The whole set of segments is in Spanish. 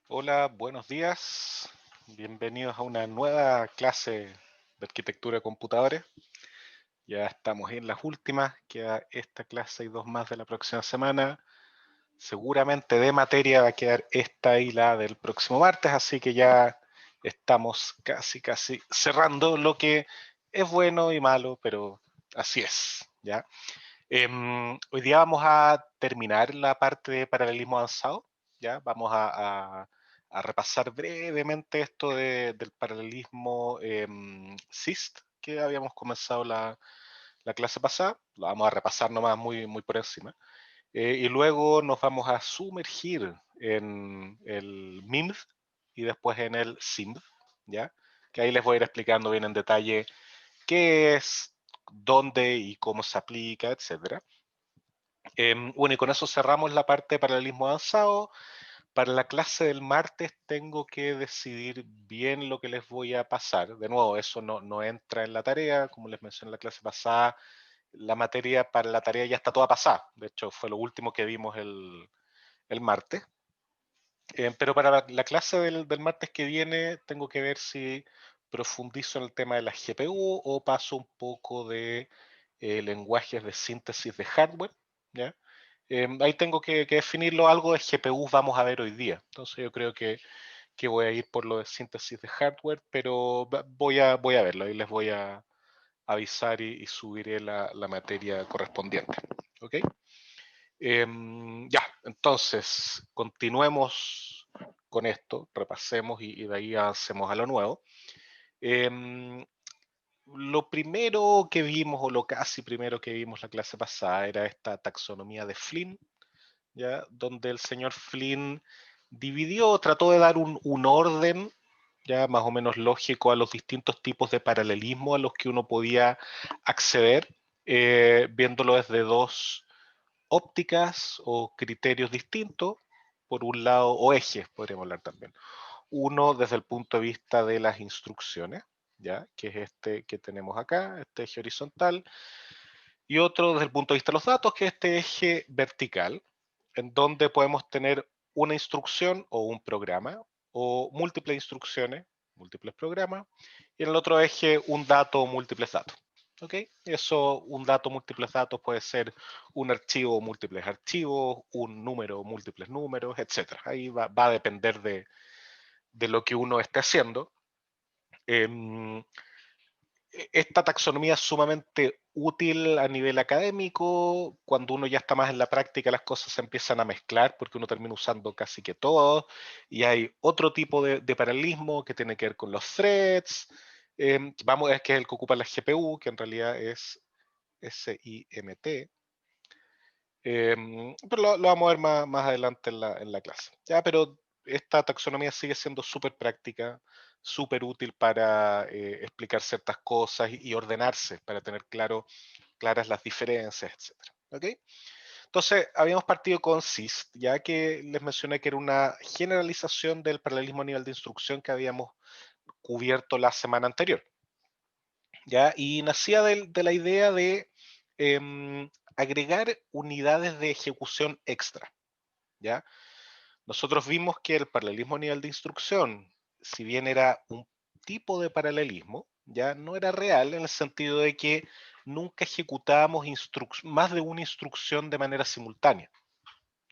Hola, buenos días. Bienvenidos a una nueva clase de arquitectura de computadores. Ya estamos en las últimas, queda esta clase y dos más de la próxima semana. Seguramente de materia va a quedar esta y la del próximo martes, así que ya estamos casi cerrando lo que es bueno y malo, pero así es, ¿ya? Hoy día vamos a terminar la parte de paralelismo avanzado, ¿ya? Vamos a repasar brevemente esto del paralelismo SIST, que habíamos comenzado la clase pasada. Lo vamos a repasar nomás muy por encima. Y luego nos vamos a sumergir en el MIMD y después en el SIMD, ¿ya? Que ahí les voy a ir explicando bien en detalle qué es, dónde y cómo se aplica, etcétera. Bueno, y con eso cerramos la parte de paralelismo avanzado. Para la clase del martes tengo que decidir bien lo que les voy a pasar. De nuevo, eso no entra en la tarea. Como les mencioné en la clase pasada, la materia para la tarea ya está toda pasada. De hecho, fue lo último que vimos el martes. Pero para la clase del martes que viene tengo que ver si profundizo en el tema de la GPU o paso un poco de lenguajes de síntesis de hardware, ¿ya? Ahí tengo que definirlo. Algo de GPU vamos a ver hoy día. Entonces yo creo que voy a ir por lo de síntesis de hardware, pero voy a verlo y les voy a avisar y subiré la materia correspondiente. ¿Ok? Ya, entonces, continuemos con esto, repasemos y de ahí avancemos a lo nuevo. Em, lo primero que vimos, o lo casi primero que vimos la clase pasada, era esta taxonomía de Flynn, ¿ya? Donde el señor Flynn dividió, trató de dar un orden ya más o menos lógico a los distintos tipos de paralelismo a los que uno podía acceder, viéndolo desde dos ópticas o criterios distintos, por un lado, o ejes, podríamos hablar también. Uno desde el punto de vista de las instrucciones, ¿ya? Que es este que tenemos acá, este eje horizontal, y otro desde el punto de vista de los datos, que es este eje vertical, en donde podemos tener una instrucción o un programa, o múltiples instrucciones, múltiples programas, y en el otro eje un dato o múltiples datos. ¿Ok? Eso, un dato, múltiples datos puede ser un archivo, múltiples archivos, un número, múltiples números, etc. Ahí va a depender de lo que uno esté haciendo. Em, Esta taxonomía es sumamente útil a nivel académico. Cuando uno ya está más en la práctica, las cosas se empiezan a mezclar porque uno termina usando casi que todo. Y hay otro tipo de paralelismo que tiene que ver con los threads. Es que es el que ocupa la GPU, que en realidad es SIMT. Pero lo vamos a ver más adelante en la clase. Ya, pero esta taxonomía sigue siendo súper práctica, súper útil para explicar ciertas cosas y ordenarse, para tener claras las diferencias, etcétera. ¿Ok? Entonces, habíamos partido con SIST, ya que les mencioné que era una generalización del paralelismo a nivel de instrucción que habíamos cubierto la semana anterior. ¿Ya? Y nacía de la idea de agregar unidades de ejecución extra, ¿ya? Nosotros vimos que el paralelismo a nivel de instrucción, si bien era un tipo de paralelismo, ya no era real en el sentido de que nunca ejecutábamos más de una instrucción de manera simultánea,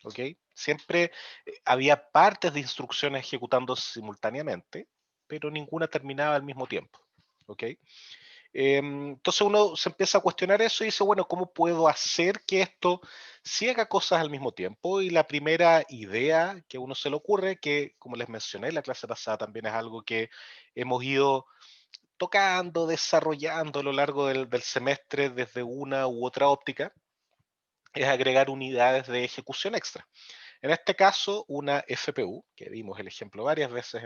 ¿ok? Siempre había partes de instrucciones ejecutando simultáneamente, pero ninguna terminaba al mismo tiempo, ¿ok? Entonces uno se empieza a cuestionar eso y dice, bueno, ¿cómo puedo hacer que esto sí haga cosas al mismo tiempo? Y la primera idea que a uno se le ocurre, que como les mencioné en la clase pasada, también es algo que hemos ido tocando, desarrollando a lo largo del semestre desde una u otra óptica, es agregar unidades de ejecución extra. En este caso, una FPU, que vimos el ejemplo varias veces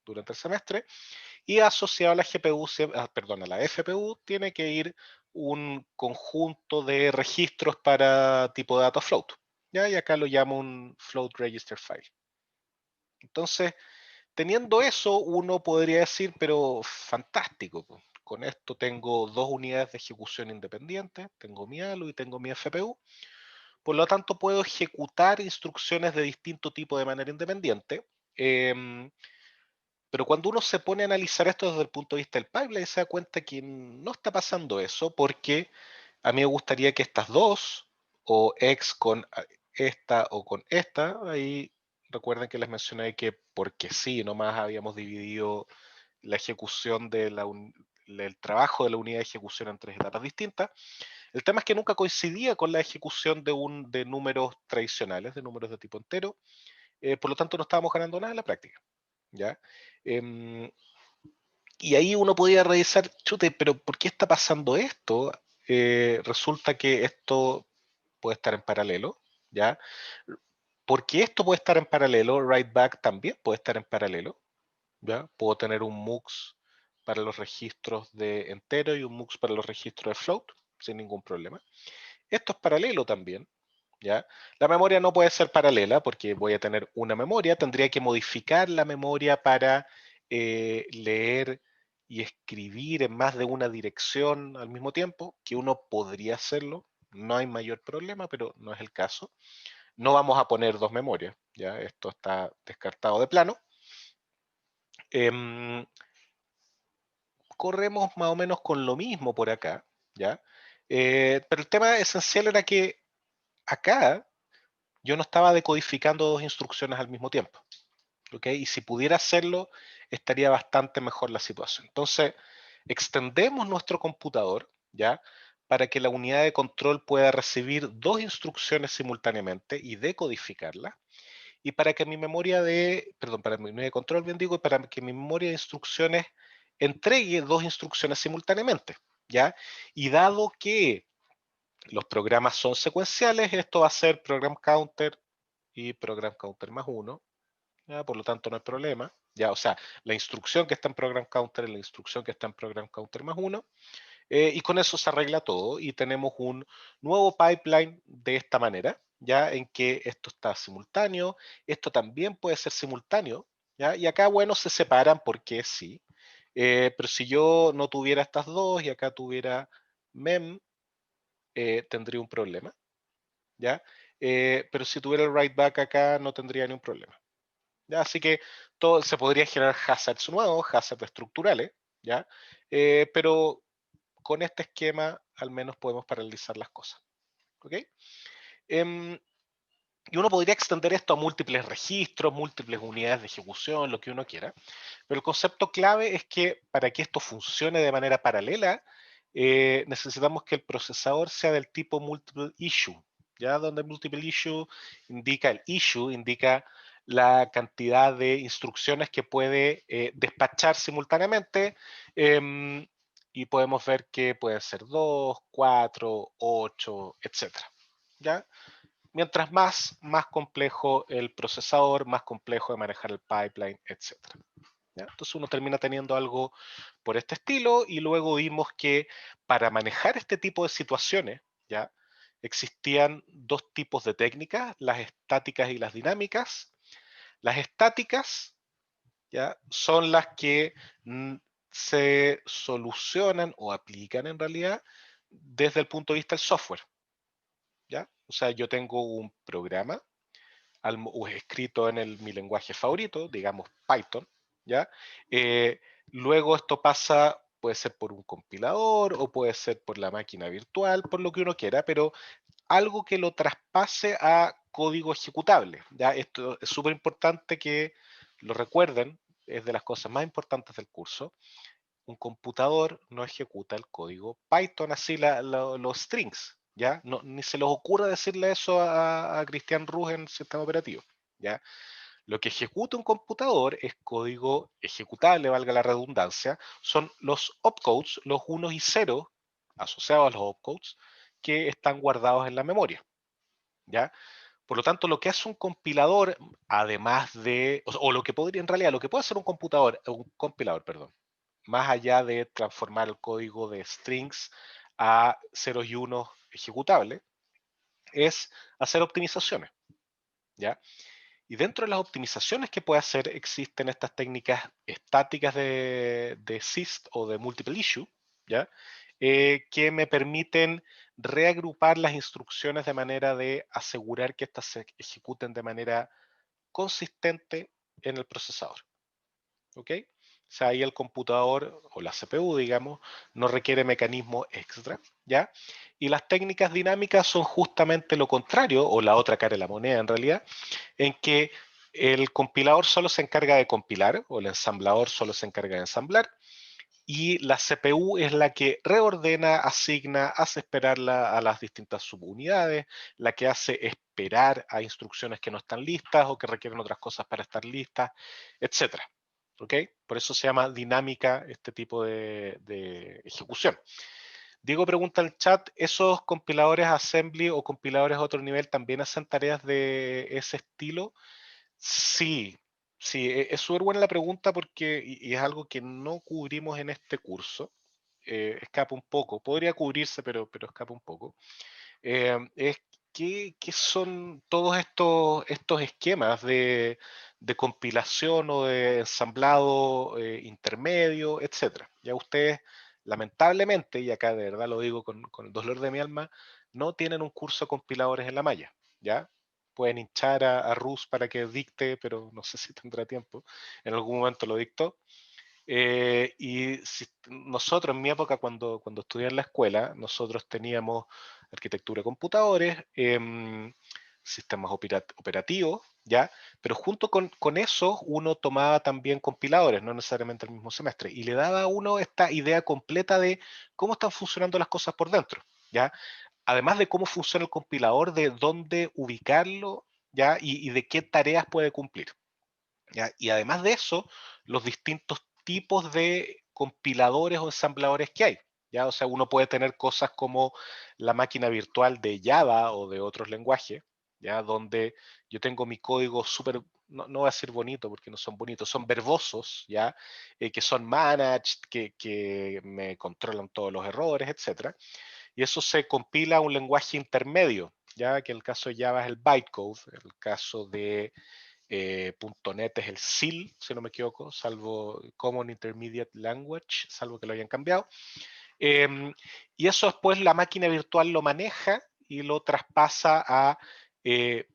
durante el semestre, y asociado a la GPU, perdón, a la FPU, tiene que ir un conjunto de registros para tipo de data float. ¿Ya? Y acá lo llamo un float register file. Entonces, teniendo eso, uno podría decir, pero fantástico, con esto tengo dos unidades de ejecución independientes, tengo mi ALU y tengo mi FPU. Por lo tanto, puedo ejecutar instrucciones de distinto tipo de manera independiente, Pero cuando uno se pone a analizar esto desde el punto de vista del pipeline, se da cuenta que no está pasando eso, porque a mí me gustaría que estas dos, o X con esta o con esta, ahí recuerden que les mencioné que porque sí, nomás habíamos dividido la ejecución del trabajo de la unidad de ejecución en tres etapas distintas. El tema es que nunca coincidía con la ejecución de números tradicionales, de números de tipo entero, por lo tanto no estábamos ganando nada en la práctica. ¿Ya? Em, y ahí uno podía revisar, chute, pero ¿por qué está pasando esto? Resulta que esto puede estar en paralelo, ¿ya? Porque esto puede estar en paralelo, write back también puede estar en paralelo, ¿ya? Puedo tener un MUX para los registros de entero y un MUX para los registros de float, sin ningún problema. Esto es paralelo también, ¿ya? La memoria no puede ser paralela porque voy a tener una memoria, tendría que modificar la memoria para leer y escribir en más de una dirección al mismo tiempo, que uno podría hacerlo, no hay mayor problema, pero no es el caso. No vamos a poner dos memorias, ¿ya? Esto está descartado de plano. Em, corremos más o menos con lo mismo por acá, ¿ya? Pero el tema esencial era que acá yo no estaba decodificando dos instrucciones al mismo tiempo, ¿ok? Y si pudiera hacerlo, estaría bastante mejor la situación. Entonces, extendemos nuestro computador, ¿ya? Para que la unidad de control pueda recibir dos instrucciones simultáneamente y decodificarlas. Y para que mi memoria para mi unidad de control, bien digo, y para que mi memoria de instrucciones entregue dos instrucciones simultáneamente, ¿ya? Y dado que los programas son secuenciales, esto va a ser program counter y program counter más uno, ¿ya? Por lo tanto no hay problema, ya, o sea, la instrucción que está en program counter es la instrucción que está en program counter más uno, y con eso se arregla todo y tenemos un nuevo pipeline de esta manera, ya en que esto está simultáneo, esto también puede ser simultáneo, ya, y acá, bueno, se separan porque sí, pero si yo no tuviera estas dos y acá tuviera mem, tendría un problema, ¿ya? Pero si tuviera el write back acá no tendría ningún problema. ¿Ya? Así que todo, se podría generar hazards nuevos, hazards estructurales, ¿ya? Pero con este esquema al menos podemos paralizar las cosas. ¿Ok? Em, y uno podría extender esto a múltiples registros, múltiples unidades de ejecución, lo que uno quiera. Pero el concepto clave es que para que esto funcione de manera paralela, necesitamos que el procesador sea del tipo multiple issue, ¿ya? Donde multiple issue indica el issue, indica la cantidad de instrucciones que puede despachar simultáneamente, y podemos ver que pueden ser 2, 4, 8, etcétera, ¿ya? Mientras más complejo el procesador, más complejo de manejar el pipeline, etcétera. ¿Ya? Entonces uno termina teniendo algo por este estilo y luego vimos que para manejar este tipo de situaciones, ¿ya? Existían dos tipos de técnicas, las estáticas y las dinámicas. Las estáticas, ¿ya? Son las que se solucionan o aplican en realidad desde el punto de vista del software, ¿ya? O sea, yo tengo un programa o escrito en mi lenguaje favorito, digamos Python, ¿ya? Luego esto pasa, puede ser por un compilador o puede ser por la máquina virtual, por lo que uno quiera, pero algo que lo traspase a código ejecutable, ¿ya? Esto es súper importante que lo recuerden, es de las cosas más importantes del curso. Un computador no ejecuta el código Python, así los strings, ¿ya? No, ni se les ocurra decirle eso a Cristian Ruz en sistema operativo, ¿ya? Lo que ejecuta un computador es código ejecutable, valga la redundancia, son los opcodes, los unos y ceros asociados a los opcodes que están guardados en la memoria, ¿ya? Por lo tanto, lo que hace un compilador, además de, o lo que podría en realidad, lo que puede hacer un compilador, perdón, más allá de transformar el código de strings a ceros y unos ejecutables, es hacer optimizaciones, ¿ya? Y dentro de las optimizaciones que puede hacer existen estas técnicas estáticas de SIST o de multiple issue, ¿ya? Que me permiten reagrupar las instrucciones de manera de asegurar que éstas se ejecuten de manera consistente en el procesador. ¿Ok? O sea, ahí el computador o la CPU, digamos, no requiere mecanismo extra, ¿ya? Y las técnicas dinámicas son justamente lo contrario, o la otra cara de la moneda en realidad, en que el compilador solo se encarga de compilar, o el ensamblador solo se encarga de ensamblar, y la CPU es la que reordena, asigna, hace esperar a las distintas subunidades, la que hace esperar a instrucciones que no están listas o que requieren otras cosas para estar listas, etcétera. ¿Ok? Por eso se llama dinámica este tipo de ejecución. Diego pregunta en el chat, ¿esos compiladores assembly o compiladores a otro nivel también hacen tareas de ese estilo? Sí, sí, es súper buena la pregunta porque y es algo que no cubrimos en este curso. Escapa un poco, podría cubrirse, pero escapa un poco. Es qué son todos estos esquemas de compilación o de ensamblado intermedio, etcétera. Ya ustedes, lamentablemente, y acá de verdad lo digo con el dolor de mi alma, no tienen un curso de compiladores en la malla, ¿ya? Pueden hinchar a Rus para que dicte, pero no sé si tendrá tiempo. En algún momento lo dictó. Y si, nosotros en mi época, cuando estudié en la escuela, nosotros teníamos arquitectura de computadores, sistemas operativos, ¿ya? Pero junto con eso uno tomaba también compiladores, no necesariamente el mismo semestre, y le daba a uno esta idea completa de cómo están funcionando las cosas por dentro, ¿ya? Además de cómo funciona el compilador, de dónde ubicarlo, ¿ya? Y de qué tareas puede cumplir. ¿Ya? Y además de eso, los distintos tipos de compiladores o ensambladores que hay. ¿Ya? O sea, uno puede tener cosas como la máquina virtual de Java o de otros lenguajes, ¿ya? Donde yo tengo mi código súper, no voy a decir bonito porque no son bonitos, son verbosos, ¿ya? Que son managed, que me controlan todos los errores, etcétera. Y eso se compila a un lenguaje intermedio, ¿ya? Que en el caso de Java es el bytecode, en el caso de .NET es el CIL, si no me equivoco, salvo Common Intermediate Language, salvo que lo hayan cambiado. Y eso después la máquina virtual lo maneja y lo traspasa a,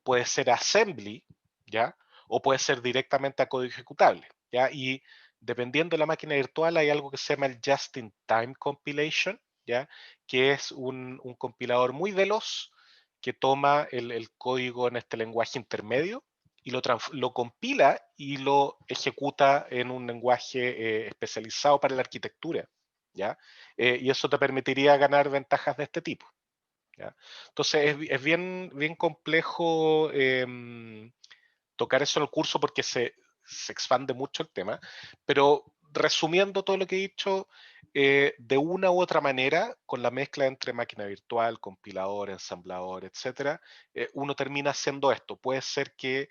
puede ser assembly, ¿ya? O puede ser directamente a código ejecutable, ¿ya? Y dependiendo de la máquina virtual hay algo que se llama el Just-in-Time Compilation, ¿ya? Que es un compilador muy veloz que toma el código en este lenguaje intermedio y lo compila y lo ejecuta en un lenguaje especializado para la arquitectura, ¿ya? Y eso te permitiría ganar ventajas de este tipo, ¿ya? Entonces es bien complejo tocar eso en el curso porque se expande mucho el tema, pero resumiendo todo lo que he dicho, de una u otra manera, con la mezcla entre máquina virtual, compilador, ensamblador, etcétera, uno termina haciendo esto. Puede ser que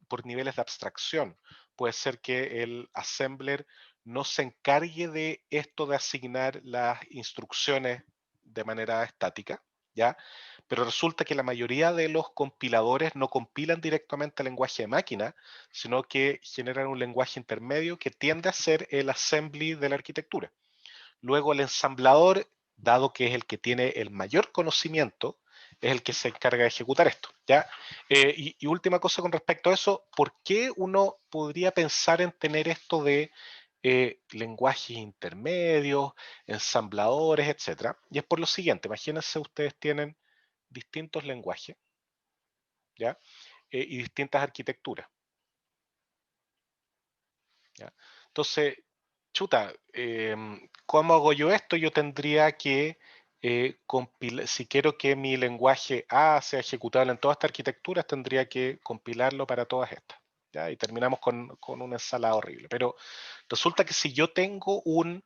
por niveles de abstracción, puede ser que el assembler no se encargue de esto de asignar las instrucciones de manera estática, ¿ya? Pero resulta que la mayoría de los compiladores no compilan directamente al lenguaje de máquina, sino que generan un lenguaje intermedio que tiende a ser el assembly de la arquitectura. Luego el ensamblador, dado que es el que tiene el mayor conocimiento, es el que se encarga de ejecutar esto, ¿ya? Y última cosa con respecto a eso, ¿por qué uno podría pensar en tener esto de lenguajes intermedios, ensambladores, etcétera? Y es por lo siguiente, imagínense ustedes tienen distintos lenguajes, ¿ya? Y distintas arquitecturas, ¿ya? Entonces, chuta, ¿cómo hago yo esto? Yo tendría que compilar, si quiero que mi lenguaje A sea ejecutable en todas estas arquitecturas, tendría que compilarlo para todas estas, ¿ya? Y terminamos con una ensalada horrible. Pero resulta que si yo tengo un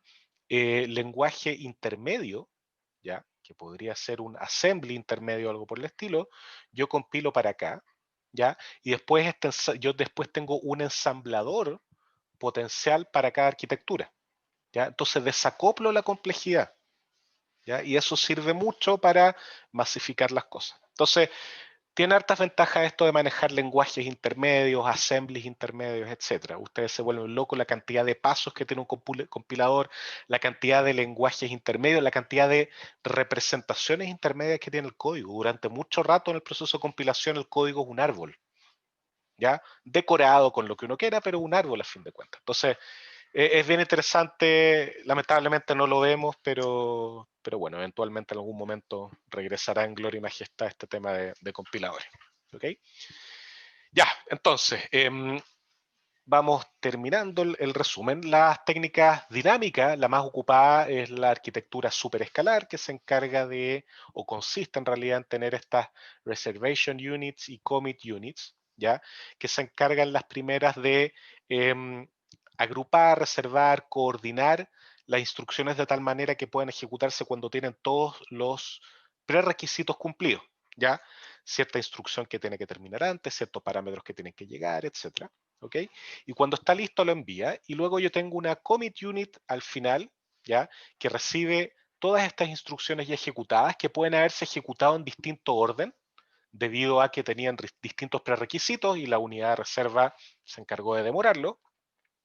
lenguaje intermedio, ¿ya? Que podría ser un assembly intermedio o algo por el estilo, yo compilo para acá, ¿ya? Y después yo después tengo un ensamblador potencial para cada arquitectura, ¿ya? Entonces desacoplo la complejidad, ¿ya? Y eso sirve mucho para masificar las cosas. Entonces, tiene hartas ventajas esto de manejar lenguajes intermedios, assemblies intermedios, etcétera. Ustedes se vuelven locos la cantidad de pasos que tiene un compilador, la cantidad de lenguajes intermedios, la cantidad de representaciones intermedias que tiene el código. Durante mucho rato en el proceso de compilación el código es un árbol. ¿ya? Decorado con lo que uno quiera, pero un árbol a fin de cuentas. Entonces, es bien interesante, lamentablemente no lo vemos, pero bueno, eventualmente en algún momento regresará en gloria y majestad este tema de compiladores. ¿Ok? Ya, entonces, vamos terminando el resumen. Las técnicas dinámicas, la más ocupada es la arquitectura superescalar, que se encarga de, o consiste en realidad en tener estas reservation units y commit units, ¿ya? Que se encargan las primeras de agrupar, reservar, coordinar las instrucciones de tal manera que puedan ejecutarse cuando tienen todos los prerequisitos cumplidos, ¿ya? Cierta instrucción que tiene que terminar antes, ciertos parámetros que tienen que llegar, etcétera. ¿Ok? Y cuando está listo lo envía y luego yo tengo una commit unit al final, ¿ya? Que recibe todas estas instrucciones ya ejecutadas que pueden haberse ejecutado en distinto orden debido a que tenían distintos prerequisitos y la unidad de reserva se encargó de demorarlo,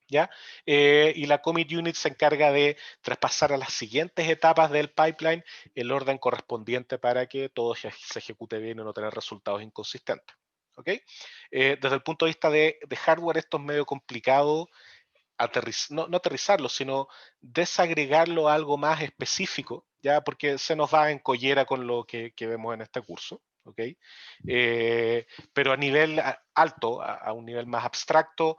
¿ya? Y la commit unit se encarga de traspasar a las siguientes etapas del pipeline el orden correspondiente para que todo se ejecute bien y no tener resultados inconsistentes. ¿Ok? Desde el punto de vista de hardware, esto es medio complicado no aterrizarlo, sino desagregarlo a algo más específico, ya porque se nos va en collera con lo que vemos en este curso. ¿Ok? Pero a nivel alto, a un nivel más abstracto,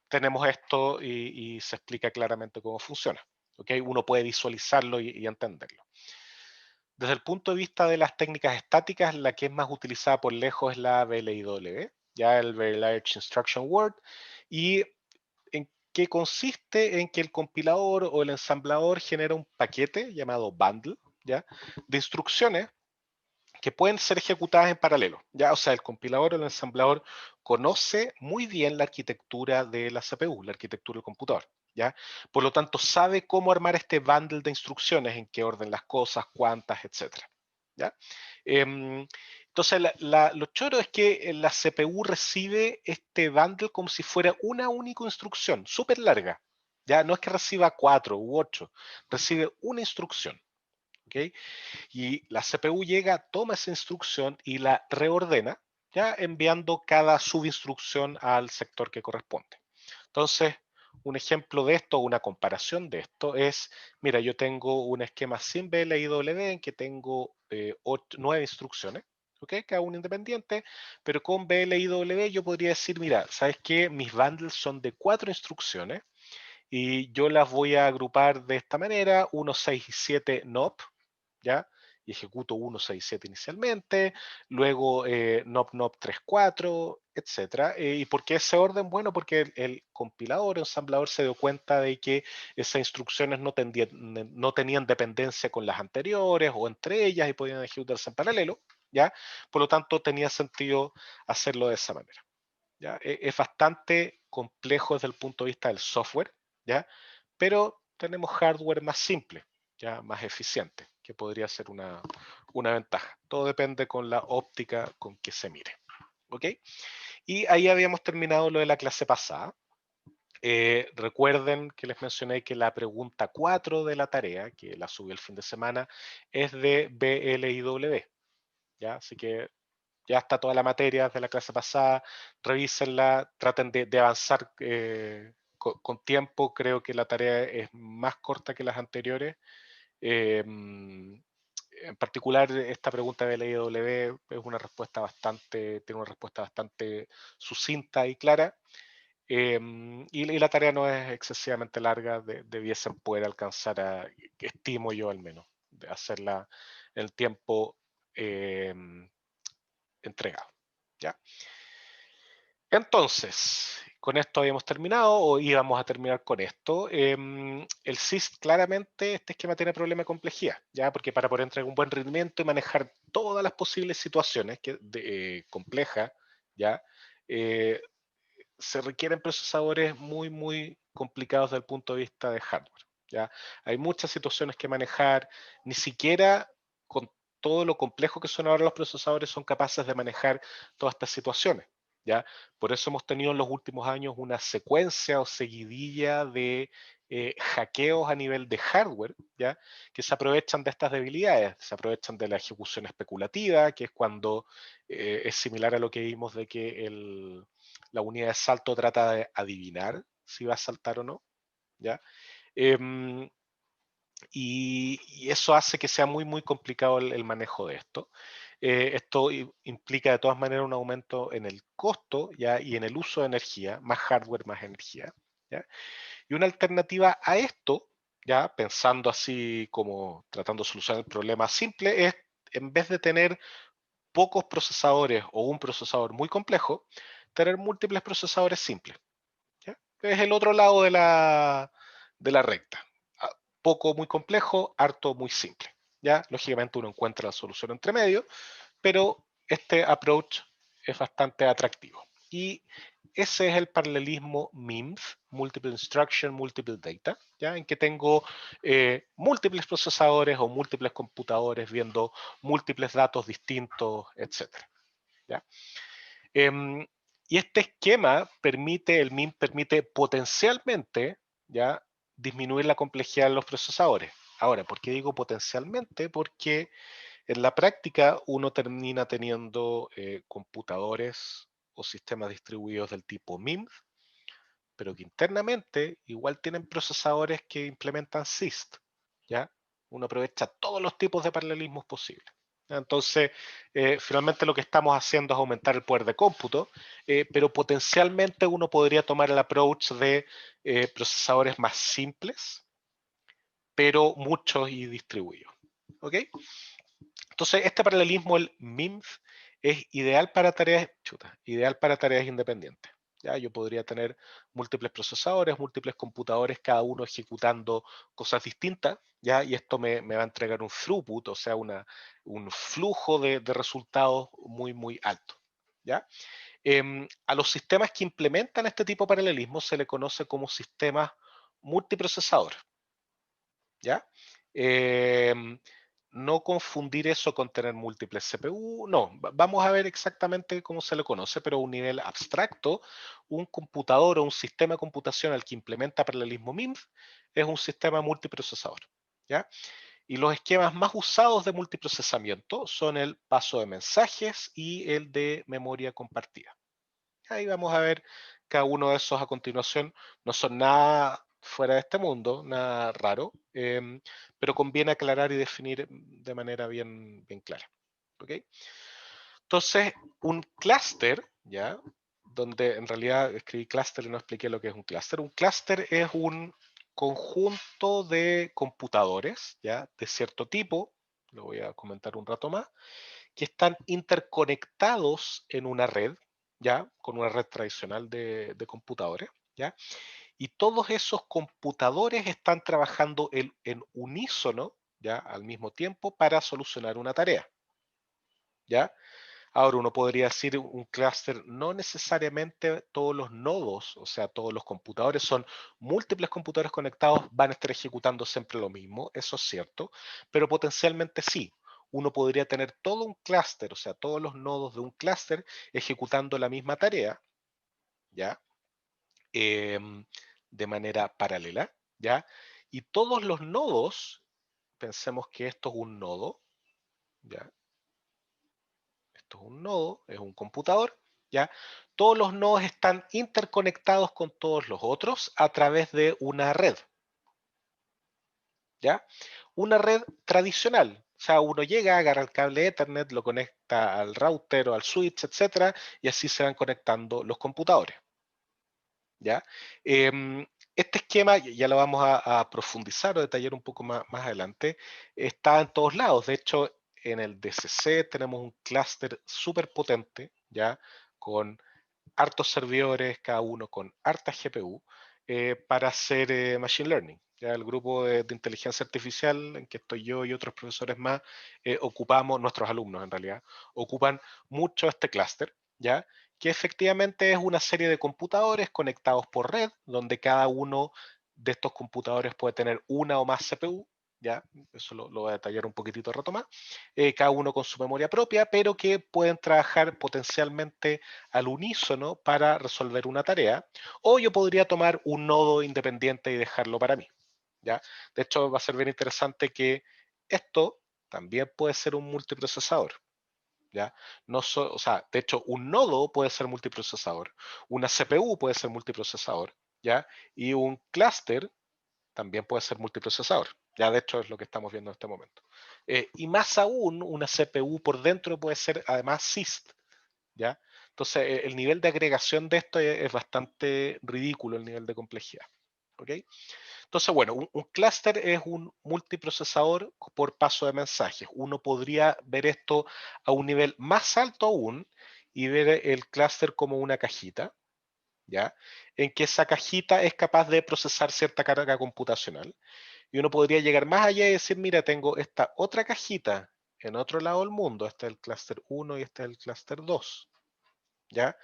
tenemos esto y se explica claramente cómo funciona. ¿Ok? Uno puede visualizarlo y entenderlo. Desde el punto de vista de las técnicas estáticas, la que es más utilizada por lejos es la VLIW, ya el Very Large Instruction Word, y en qué consiste en que el compilador o el ensamblador genera un paquete llamado bundle, ¿ya? De instrucciones que pueden ser ejecutadas en paralelo, ¿ya? O sea, el compilador o el ensamblador conoce muy bien la arquitectura de la CPU, la arquitectura del computador, ¿ya? Por lo tanto, sabe cómo armar este bundle de instrucciones, en qué orden las cosas, cuántas, etcétera, ¿ya? Entonces, lo choro es que la CPU recibe este bundle como si fuera una única instrucción, súper larga, ¿ya? No es que reciba 4 u 8, recibe una instrucción, ¿ok? Y la CPU llega, toma esa instrucción y la reordena, ya enviando cada subinstrucción al sector que corresponde. Entonces, un ejemplo de esto, una comparación de esto es, mira, yo tengo un esquema sin BLIW en que tengo 9 instrucciones, ¿ok? Cada una independiente, pero con BLIW yo podría decir, mira, ¿sabes qué? Mis bundles son de 4 instrucciones y yo las voy a agrupar de esta manera, 1, 6 y 7 NOP, ¿ya? Y ejecuto 1, 6, 7 inicialmente, luego NOP, NOP 3, 4, etcétera. ¿Y por qué ese orden? Bueno, porque el compilador, el ensamblador se dio cuenta de que esas instrucciones no tenían dependencia con las anteriores o entre ellas y podían ejecutarse en paralelo, ¿ya? Por lo tanto, tenía sentido hacerlo de esa manera, ¿ya? Es bastante complejo desde el punto de vista del software, ¿ya? Pero tenemos hardware más simple, ya más eficiente, que podría ser una ventaja. Todo depende con la óptica con que se mire. ¿Ok? Y ahí habíamos terminado lo de la clase pasada. Recuerden que les mencioné que la pregunta 4 de la tarea, que la subí el fin de semana, es de BLIW, ¿ya? Así que ya está toda la materia de la clase pasada, revísenla, traten de avanzar con tiempo, creo que la tarea es más corta que las anteriores. En particular, esta pregunta de la IW es una respuesta tiene una respuesta bastante sucinta y clara. Y la tarea no es excesivamente larga, debiesen poder alcanzar estimo yo al menos, de hacerla en el tiempo entregado. ¿Ya? Entonces, con esto habíamos terminado o íbamos a terminar con esto. El SIST claramente, este esquema tiene problema de complejidad, ¿ya? Porque para poder entregar un buen rendimiento y manejar todas las posibles situaciones complejas, ¿ya? Eh, se requieren procesadores muy, muy complicados desde el punto de vista de hardware, ¿ya? Hay muchas situaciones que manejar, ni siquiera con todo lo complejo que son ahora los procesadores son capaces de manejar todas estas situaciones, ¿ya? Por eso hemos tenido en los últimos años una secuencia o seguidilla de hackeos a nivel de hardware, ¿ya? Que se aprovechan de estas debilidades, se aprovechan de la ejecución especulativa, que es cuando es similar a lo que vimos de que la unidad de salto trata de adivinar si va a saltar o no, ¿ya? Em, y eso hace que sea muy complicado el manejo de esto. Esto implica de todas maneras un aumento en el costo, ¿ya? Y en el uso de energía, más hardware, más energía, ¿ya? Y una alternativa a esto, ya pensando así como tratando de solucionar el problema simple, es en vez de tener pocos procesadores o un procesador muy complejo, tener múltiples procesadores simples. ¿Ya? Es el otro lado de la recta. Ah, poco muy complejo, harto muy simple. ¿Ya? Lógicamente uno encuentra la solución entre medio, pero este approach es bastante atractivo. Y ese es el paralelismo MIMS, Multiple Instruction, Multiple Data, ¿ya? En que tengo múltiples procesadores o múltiples computadores viendo múltiples datos distintos, etc. ¿Ya? Y este esquema permite, el MIM permite potencialmente, ¿ya? Disminuir la complejidad de los procesadores. Ahora, ¿por qué digo potencialmente? Porque en la práctica uno termina teniendo computadores o sistemas distribuidos del tipo MIMS, pero que internamente igual tienen procesadores que implementan SIST, ¿ya? Uno aprovecha todos los tipos de paralelismos posibles. Entonces, finalmente lo que estamos haciendo es aumentar el poder de cómputo, pero potencialmente uno podría tomar el approach de procesadores más simples, pero muchos y distribuidos. ¿Ok? Entonces, este paralelismo, el MIMS, es ideal para tareas independientes. ¿Ya? Yo podría tener múltiples procesadores, múltiples computadores, cada uno ejecutando cosas distintas, ¿ya? Y esto me va a entregar un throughput, o sea, un flujo de resultados muy alto. ¿Ya? A los sistemas que implementan este tipo de paralelismo se le conoce como sistemas multiprocesador. ¿Ya? Em, no confundir eso con tener múltiples CPU, no, vamos a ver exactamente cómo se le conoce, pero a un nivel abstracto, un computador o un sistema de computación al que implementa paralelismo MIMS es un sistema multiprocesador, ¿ya? Y los esquemas más usados de multiprocesamiento son el paso de mensajes y el de memoria compartida. Ahí vamos a ver cada uno de esos a continuación. No son nada fuera de este mundo, nada raro, pero conviene aclarar y definir de manera bien clara. ¿Ok? Entonces, un clúster, ¿ya? Donde en realidad escribí clúster y no expliqué lo que es un clúster. Un clúster es un conjunto de computadores, ¿ya? De cierto tipo, lo voy a comentar un rato más, que están interconectados en una red, ¿ya? Con una red tradicional de computadores, ¿ya? Y todos esos computadores están trabajando en unísono, ¿ya? Al mismo tiempo para solucionar una tarea, ¿ya? Ahora uno podría decir un clúster, no necesariamente todos los nodos, o sea, todos los computadores son múltiples computadores conectados, van a estar ejecutando siempre lo mismo, eso es cierto, pero potencialmente sí. Uno podría tener todo un clúster, o sea, todos los nodos de un clúster ejecutando la misma tarea, ¿ya? Em, de manera paralela, ¿ya? Y todos los nodos, pensemos que esto es un nodo, ¿ya? Esto es un nodo, es un computador, ¿ya? Todos los nodos están interconectados con todos los otros a través de una red, ¿ya? Una red tradicional. O sea, uno llega, agarra el cable Ethernet, lo conecta al router o al switch, etcétera, y así se van conectando los computadores, ¿ya? Este esquema, ya lo vamos a profundizar o detallar un poco más adelante, está en todos lados. De hecho, en el DCC tenemos un clúster súper potente, ¿ya? Con hartos servidores, cada uno con harta GPU, para hacer Machine Learning. Ya el grupo de inteligencia artificial en que estoy yo y otros profesores más, ocupamos, nuestros alumnos en realidad, ocupan mucho este clúster, ¿ya? Que efectivamente es una serie de computadores conectados por red, donde cada uno de estos computadores puede tener una o más CPU, ¿ya? Eso lo voy a detallar un poquitito rato más, cada uno con su memoria propia, pero que pueden trabajar potencialmente al unísono para resolver una tarea, o yo podría tomar un nodo independiente y dejarlo para mí, ¿ya? De hecho, va a ser bien interesante que esto también puede ser un multiprocesador, ¿ya? No o sea, de hecho, un nodo puede ser multiprocesador, una CPU puede ser multiprocesador, ¿ya? Y un clúster también puede ser multiprocesador. Ya de hecho es lo que estamos viendo en este momento. Y más aún, una CPU por dentro puede ser además SIST, ¿ya? Entonces, el nivel de agregación de esto es bastante ridículo, el nivel de complejidad, ¿ok? Entonces, bueno, un clúster es un multiprocesador por paso de mensajes. Uno podría ver esto a un nivel más alto aún y ver el clúster como una cajita, ¿ya? En que esa cajita es capaz de procesar cierta carga computacional. Y uno podría llegar más allá y decir, mira, tengo esta otra cajita en otro lado del mundo. Este es el clúster 1 y este es el clúster 2, ¿ya?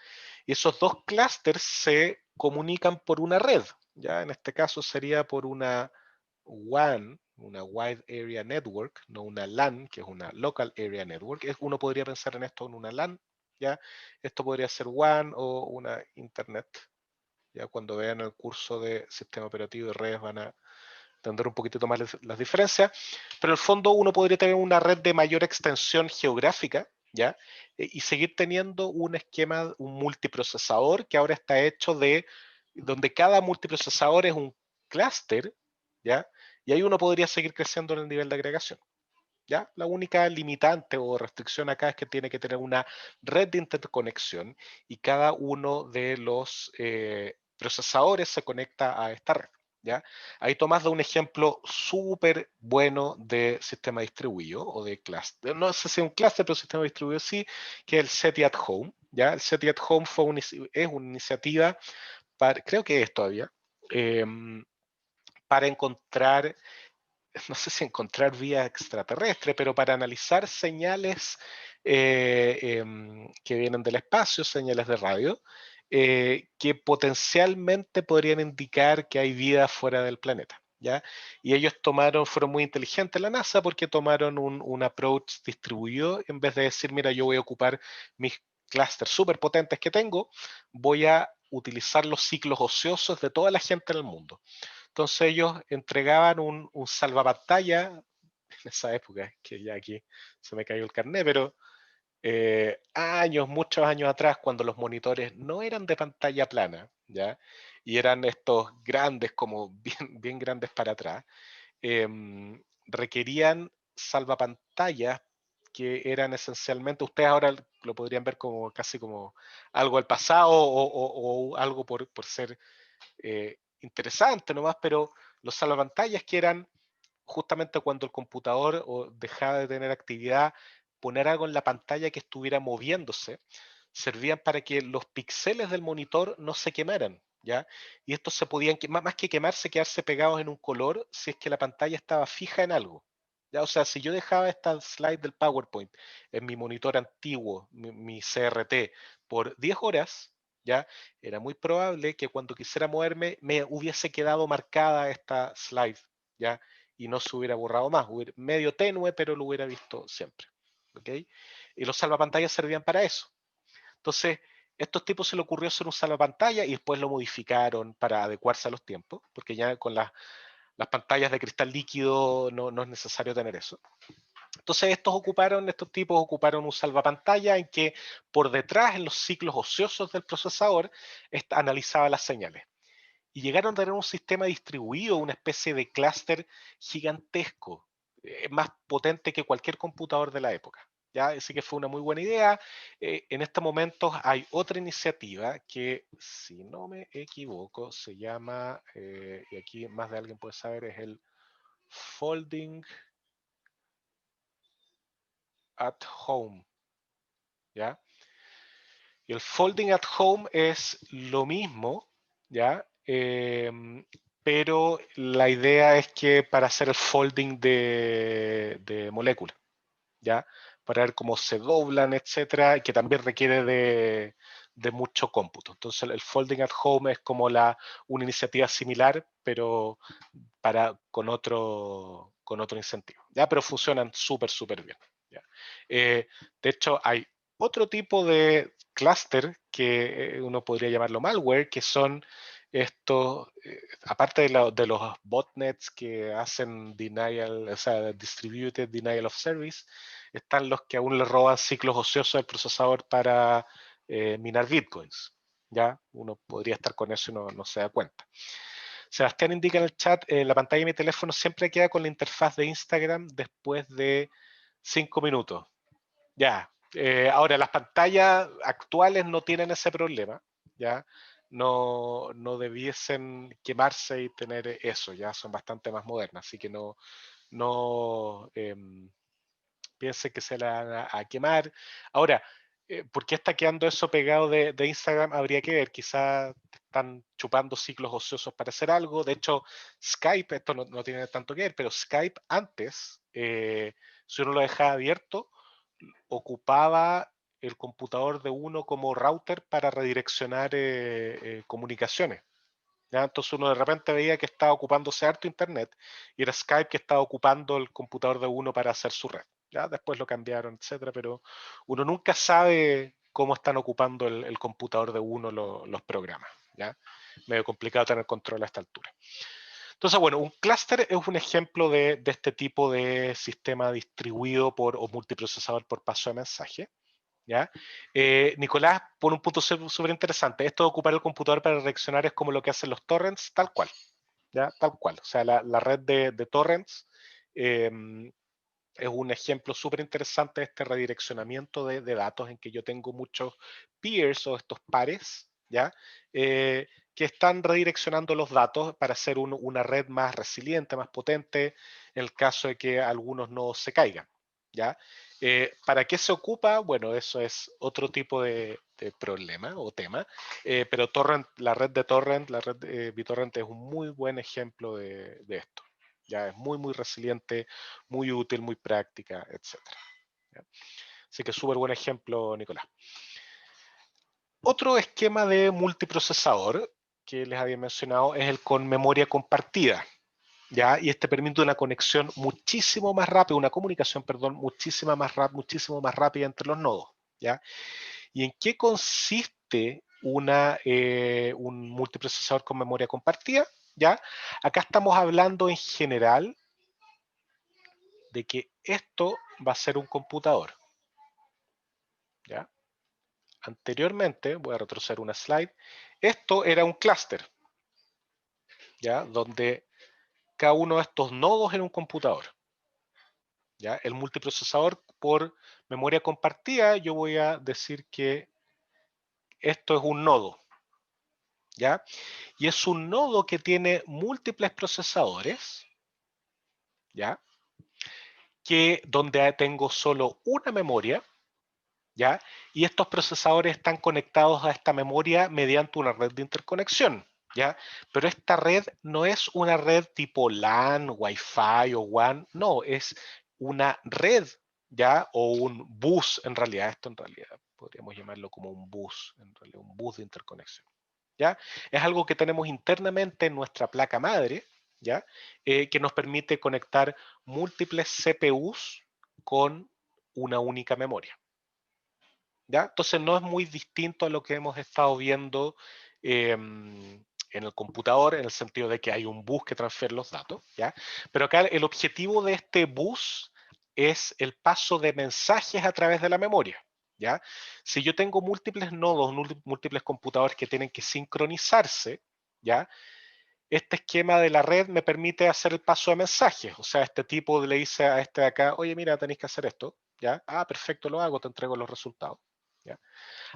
Y esos dos clústeres se comunican por una red, ¿ya? En este caso sería por una WAN, una Wide Area Network, no una LAN, que es una Local Area Network. Uno podría pensar en esto en una LAN, ¿ya? Esto podría ser WAN o una Internet. Ya cuando vean el curso de sistema operativo y redes van a entender un poquitito más las diferencias, pero en el fondo uno podría tener una red de mayor extensión geográfica, ¿ya? Y seguir teniendo un esquema, un multiprocesador que ahora está hecho de, donde cada multiprocesador es un clúster, ¿ya? Y ahí uno podría seguir creciendo en el nivel de agregación. ¿Ya? La única limitante o restricción acá es que tiene que tener una red de interconexión y cada uno de los procesadores se conecta a esta red. ¿Ya? Ahí Tomás da un ejemplo súper bueno de sistema distribuido o de cluster. No sé si es un cluster, pero sistema distribuido sí, que es el SETI at Home. ¿Ya? El SETI at Home es una iniciativa, creo que es todavía, eh, para encontrar no sé si encontrar vía extraterrestre, pero para analizar señales que vienen del espacio, señales de radio, que potencialmente podrían indicar que hay vida fuera del planeta. ¿Ya? Y ellos fueron muy inteligentes la NASA porque tomaron un approach distribuido en vez de decir, mira, yo voy a ocupar mis clústeres súper potentes que tengo, voy a utilizar los ciclos ociosos de toda la gente en el mundo. Entonces ellos entregaban un salvapantalla en esa época, que ya aquí se me cayó el carnet, pero muchos años atrás, cuando los monitores no eran de pantalla plana, ¿ya? Y eran estos grandes, como bien, bien grandes para atrás, requerían salvapantallas que eran esencialmente, ustedes ahora lo podrían ver como casi como algo del pasado o algo por ser interesante nomás, pero los salvapantallas que eran justamente cuando el computador dejaba de tener actividad, poner algo en la pantalla que estuviera moviéndose, servían para que los píxeles del monitor no se quemaran, ¿ya? Y estos se podían, más que quemarse, quedarse pegados en un color si es que la pantalla estaba fija en algo. ¿Ya? O sea, si yo dejaba esta slide del PowerPoint en mi monitor antiguo, mi CRT, por 10 horas, ¿ya? Era muy probable que cuando quisiera moverme me hubiese quedado marcada esta slide, ¿ya? Y no se hubiera borrado más, medio tenue, pero lo hubiera visto siempre, ¿ok? Y los salvapantallas servían para eso. Entonces, estos tipos se le ocurrió hacer un salvapantalla y después lo modificaron para adecuarse a los tiempos, porque ya con las pantallas de cristal líquido no es necesario tener eso. Entonces estos tipos ocuparon un salvapantalla en que por detrás, en los ciclos ociosos del procesador, analizaba las señales. Y llegaron a tener un sistema distribuido, una especie de clúster gigantesco, más potente que cualquier computador de la época. ¿Ya? Así que fue una muy buena idea. En estos momentos hay otra iniciativa que, si no me equivoco, se llama, y aquí más de alguien puede saber, es el Folding at Home. ¿Ya? Y el folding at home es lo mismo, ¿ya? Pero la idea es que para hacer el folding de moléculas, ¿ya? Para ver cómo se doblan, etcétera, que también requiere de mucho cómputo. Entonces el folding at home es como una iniciativa similar, pero con otro incentivo, ¿ya? Pero funcionan súper, súper bien, ¿ya? De hecho, hay otro tipo de clúster que uno podría llamarlo malware, que son estos, aparte de los botnets que hacen denial, o sea, distributed denial of service, están los que aún le roban ciclos ociosos al procesador para minar bitcoins. ¿Ya? Uno podría estar con eso y no se da cuenta. Sebastián indica en el chat, la pantalla de mi teléfono siempre queda con la interfaz de Instagram después de 5 minutos. Ya, ahora las pantallas actuales no tienen ese problema, ¿ya? No debiesen quemarse y tener eso, ya son bastante más modernas, así que no piense que se la van a quemar. Ahora, ¿por qué está quedando eso pegado de Instagram? Habría que ver, quizás están chupando ciclos ociosos para hacer algo. De hecho, Skype, esto no tiene tanto que ver, pero Skype antes, si uno lo dejaba abierto, ocupaba el computador de uno como router para redireccionar comunicaciones. ¿Ya? Entonces uno de repente veía que estaba ocupándose harto internet y era Skype que estaba ocupando el computador de uno para hacer su red. ¿Ya? Después lo cambiaron, etcétera, pero uno nunca sabe cómo están ocupando el computador de uno los programas. ¿Ya? Medio complicado tener control a esta altura. Entonces, bueno, un clúster es un ejemplo de este tipo de sistema distribuido o multiprocesador por paso de mensaje. ¿Ya? Nicolás pone un punto súper interesante. Esto de ocupar el computador para reaccionar es como lo que hacen los torrents, tal cual. ¿Ya? Tal cual. O sea, la red de torrents es un ejemplo súper interesante de este redireccionamiento de datos en que yo tengo muchos peers o estos pares, ¿ya? Que están redireccionando los datos para hacer una red más resiliente, más potente, en el caso de que algunos nodos se caigan, ¿ya? ¿Para qué se ocupa? Bueno, eso es otro tipo de problema o tema, pero torrent, la red de torrent, la red de BitTorrent es un muy buen ejemplo de esto. Ya es muy resiliente, muy útil, muy práctica, etc. ¿Ya? Así que súper buen ejemplo, Nicolás. Otro esquema de multiprocesador que les había mencionado es el con memoria compartida. ¿Ya? Y este permite una conexión muchísimo más rápida, una comunicación, perdón, muchísimo más rápida entre los nodos. ¿Ya? ¿Y en qué consiste un multiprocesador con memoria compartida? ¿Ya? Acá estamos hablando en general de que esto va a ser un computador. ¿Ya? Anteriormente, voy a retroceder una slide, esto era un clúster, ¿ya? Donde cada uno de estos nodos era un computador. ¿Ya? El multiprocesador por memoria compartida, yo voy a decir que esto es un nodo. ¿Ya? Y es un nodo que tiene múltiples procesadores, ¿ya? Donde tengo solo una memoria, ¿ya? Y estos procesadores están conectados a esta memoria mediante una red de interconexión, ¿ya? Pero esta red no es una red tipo LAN, Wi-Fi o WAN, no, es una red, ¿ya? O un bus, en realidad, esto en realidad podríamos llamarlo como un bus, en realidad un bus de interconexión, ¿ya? Es algo que tenemos internamente en nuestra placa madre, ¿ya? Que nos permite conectar múltiples CPUs con una única memoria. ¿Ya? Entonces no es muy distinto a lo que hemos estado viendo en el computador, en el sentido de que hay un bus que transfiere los datos, ¿ya? Pero acá el objetivo de este bus es el paso de mensajes a través de la memoria, ¿ya? Si yo tengo múltiples nodos, múltiples computadores que tienen que sincronizarse, ¿ya? Este esquema de la red me permite hacer el paso de mensajes. O sea, este tipo le dice a este de acá, oye, mira, tenéis que hacer esto, ¿ya? Ah, perfecto, lo hago, te entrego los resultados, ¿ya?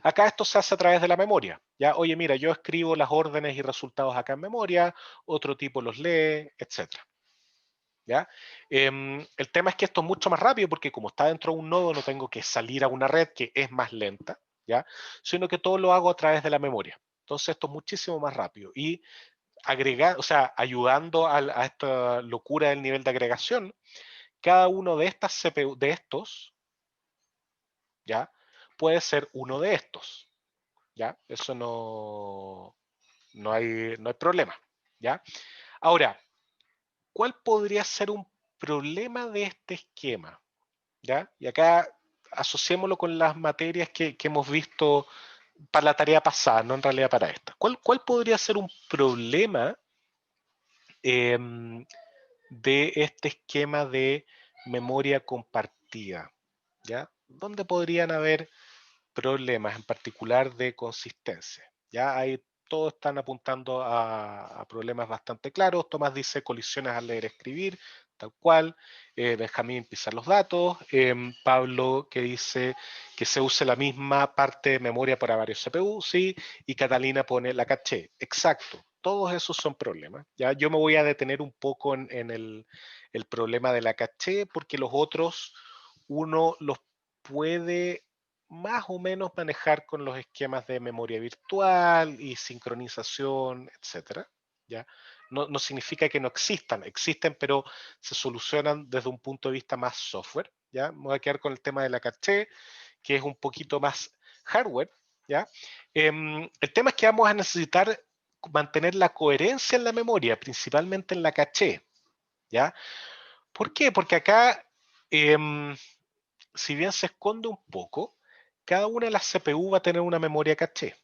Acá esto se hace a través de la memoria. ¿Ya? Oye, mira, yo escribo las órdenes y resultados acá en memoria, otro tipo los lee, etc. ¿Ya? El tema es que esto es mucho más rápido porque como está dentro de un nodo no tengo que salir a una red que es más lenta, ¿ya? Sino que todo lo hago a través de la memoria. Entonces esto es muchísimo más rápido. Y agregar, o sea, ayudando a esta locura del nivel de agregación, cada uno de estas CPU, de estos, ¿ya? Puede ser uno de estos. ¿Ya? Eso no hay problema, ¿ya? Ahora, ¿cuál podría ser un problema de este esquema? ¿Ya? Y acá asociémoslo con las materias que hemos visto para la tarea pasada, no en realidad para esta. ¿Cuál podría ser un problema de este esquema de memoria compartida? ¿ya? ¿Dónde podrían haber problemas en particular de consistencia? Ya ahí todos están apuntando a problemas bastante claros. Tomás dice colisiones al leer escribir, tal cual. Benjamín pisar los datos. Pablo que dice que se use la misma parte de memoria para varios CPU, sí. Y Catalina pone la caché. Exacto. Todos esos son problemas. Ya yo me voy a detener un poco en el problema de la caché porque los otros uno los puede más o menos manejar con los esquemas de memoria virtual y sincronización, etcétera. ¿Ya? No significa que no existan, existen, pero se solucionan desde un punto de vista más software. ¿Ya? Me voy a quedar con el tema de la caché, que es un poquito más hardware. ¿Ya? El tema es que vamos a necesitar mantener la coherencia en la memoria, principalmente en la caché. ¿Ya? ¿Por qué? Porque acá si bien se esconde un poco, cada una de las CPU va a tener una memoria caché,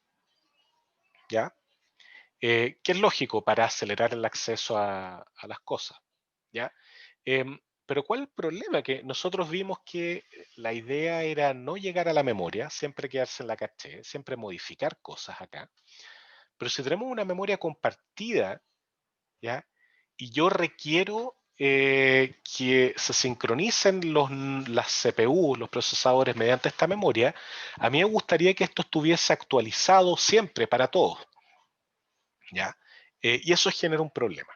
¿ya? Que es lógico para acelerar el acceso a las cosas, ¿ya? Pero ¿cuál es el problema? Que nosotros vimos que la idea era no llegar a la memoria, siempre quedarse en la caché, siempre modificar cosas acá. Pero si tenemos una memoria compartida, ¿ya? Y yo requiero que se sincronicen las CPU, los procesadores, mediante esta memoria. A mí me gustaría que esto estuviese actualizado siempre para todos, ¿ya? Y eso genera un problema.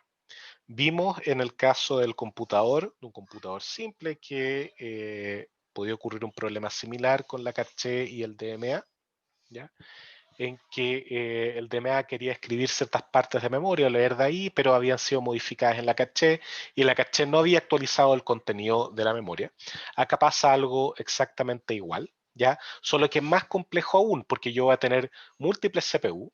Vimos en el caso del computador, de un computador simple, que podía ocurrir un problema similar con la caché y el DMA, ¿ya? En que el DMA quería escribir ciertas partes de memoria, leer de ahí, pero habían sido modificadas en la caché y la caché no había actualizado el contenido de la memoria. Acá pasa algo exactamente igual, ¿ya? Solo que es más complejo aún, porque yo voy a tener múltiples CPU,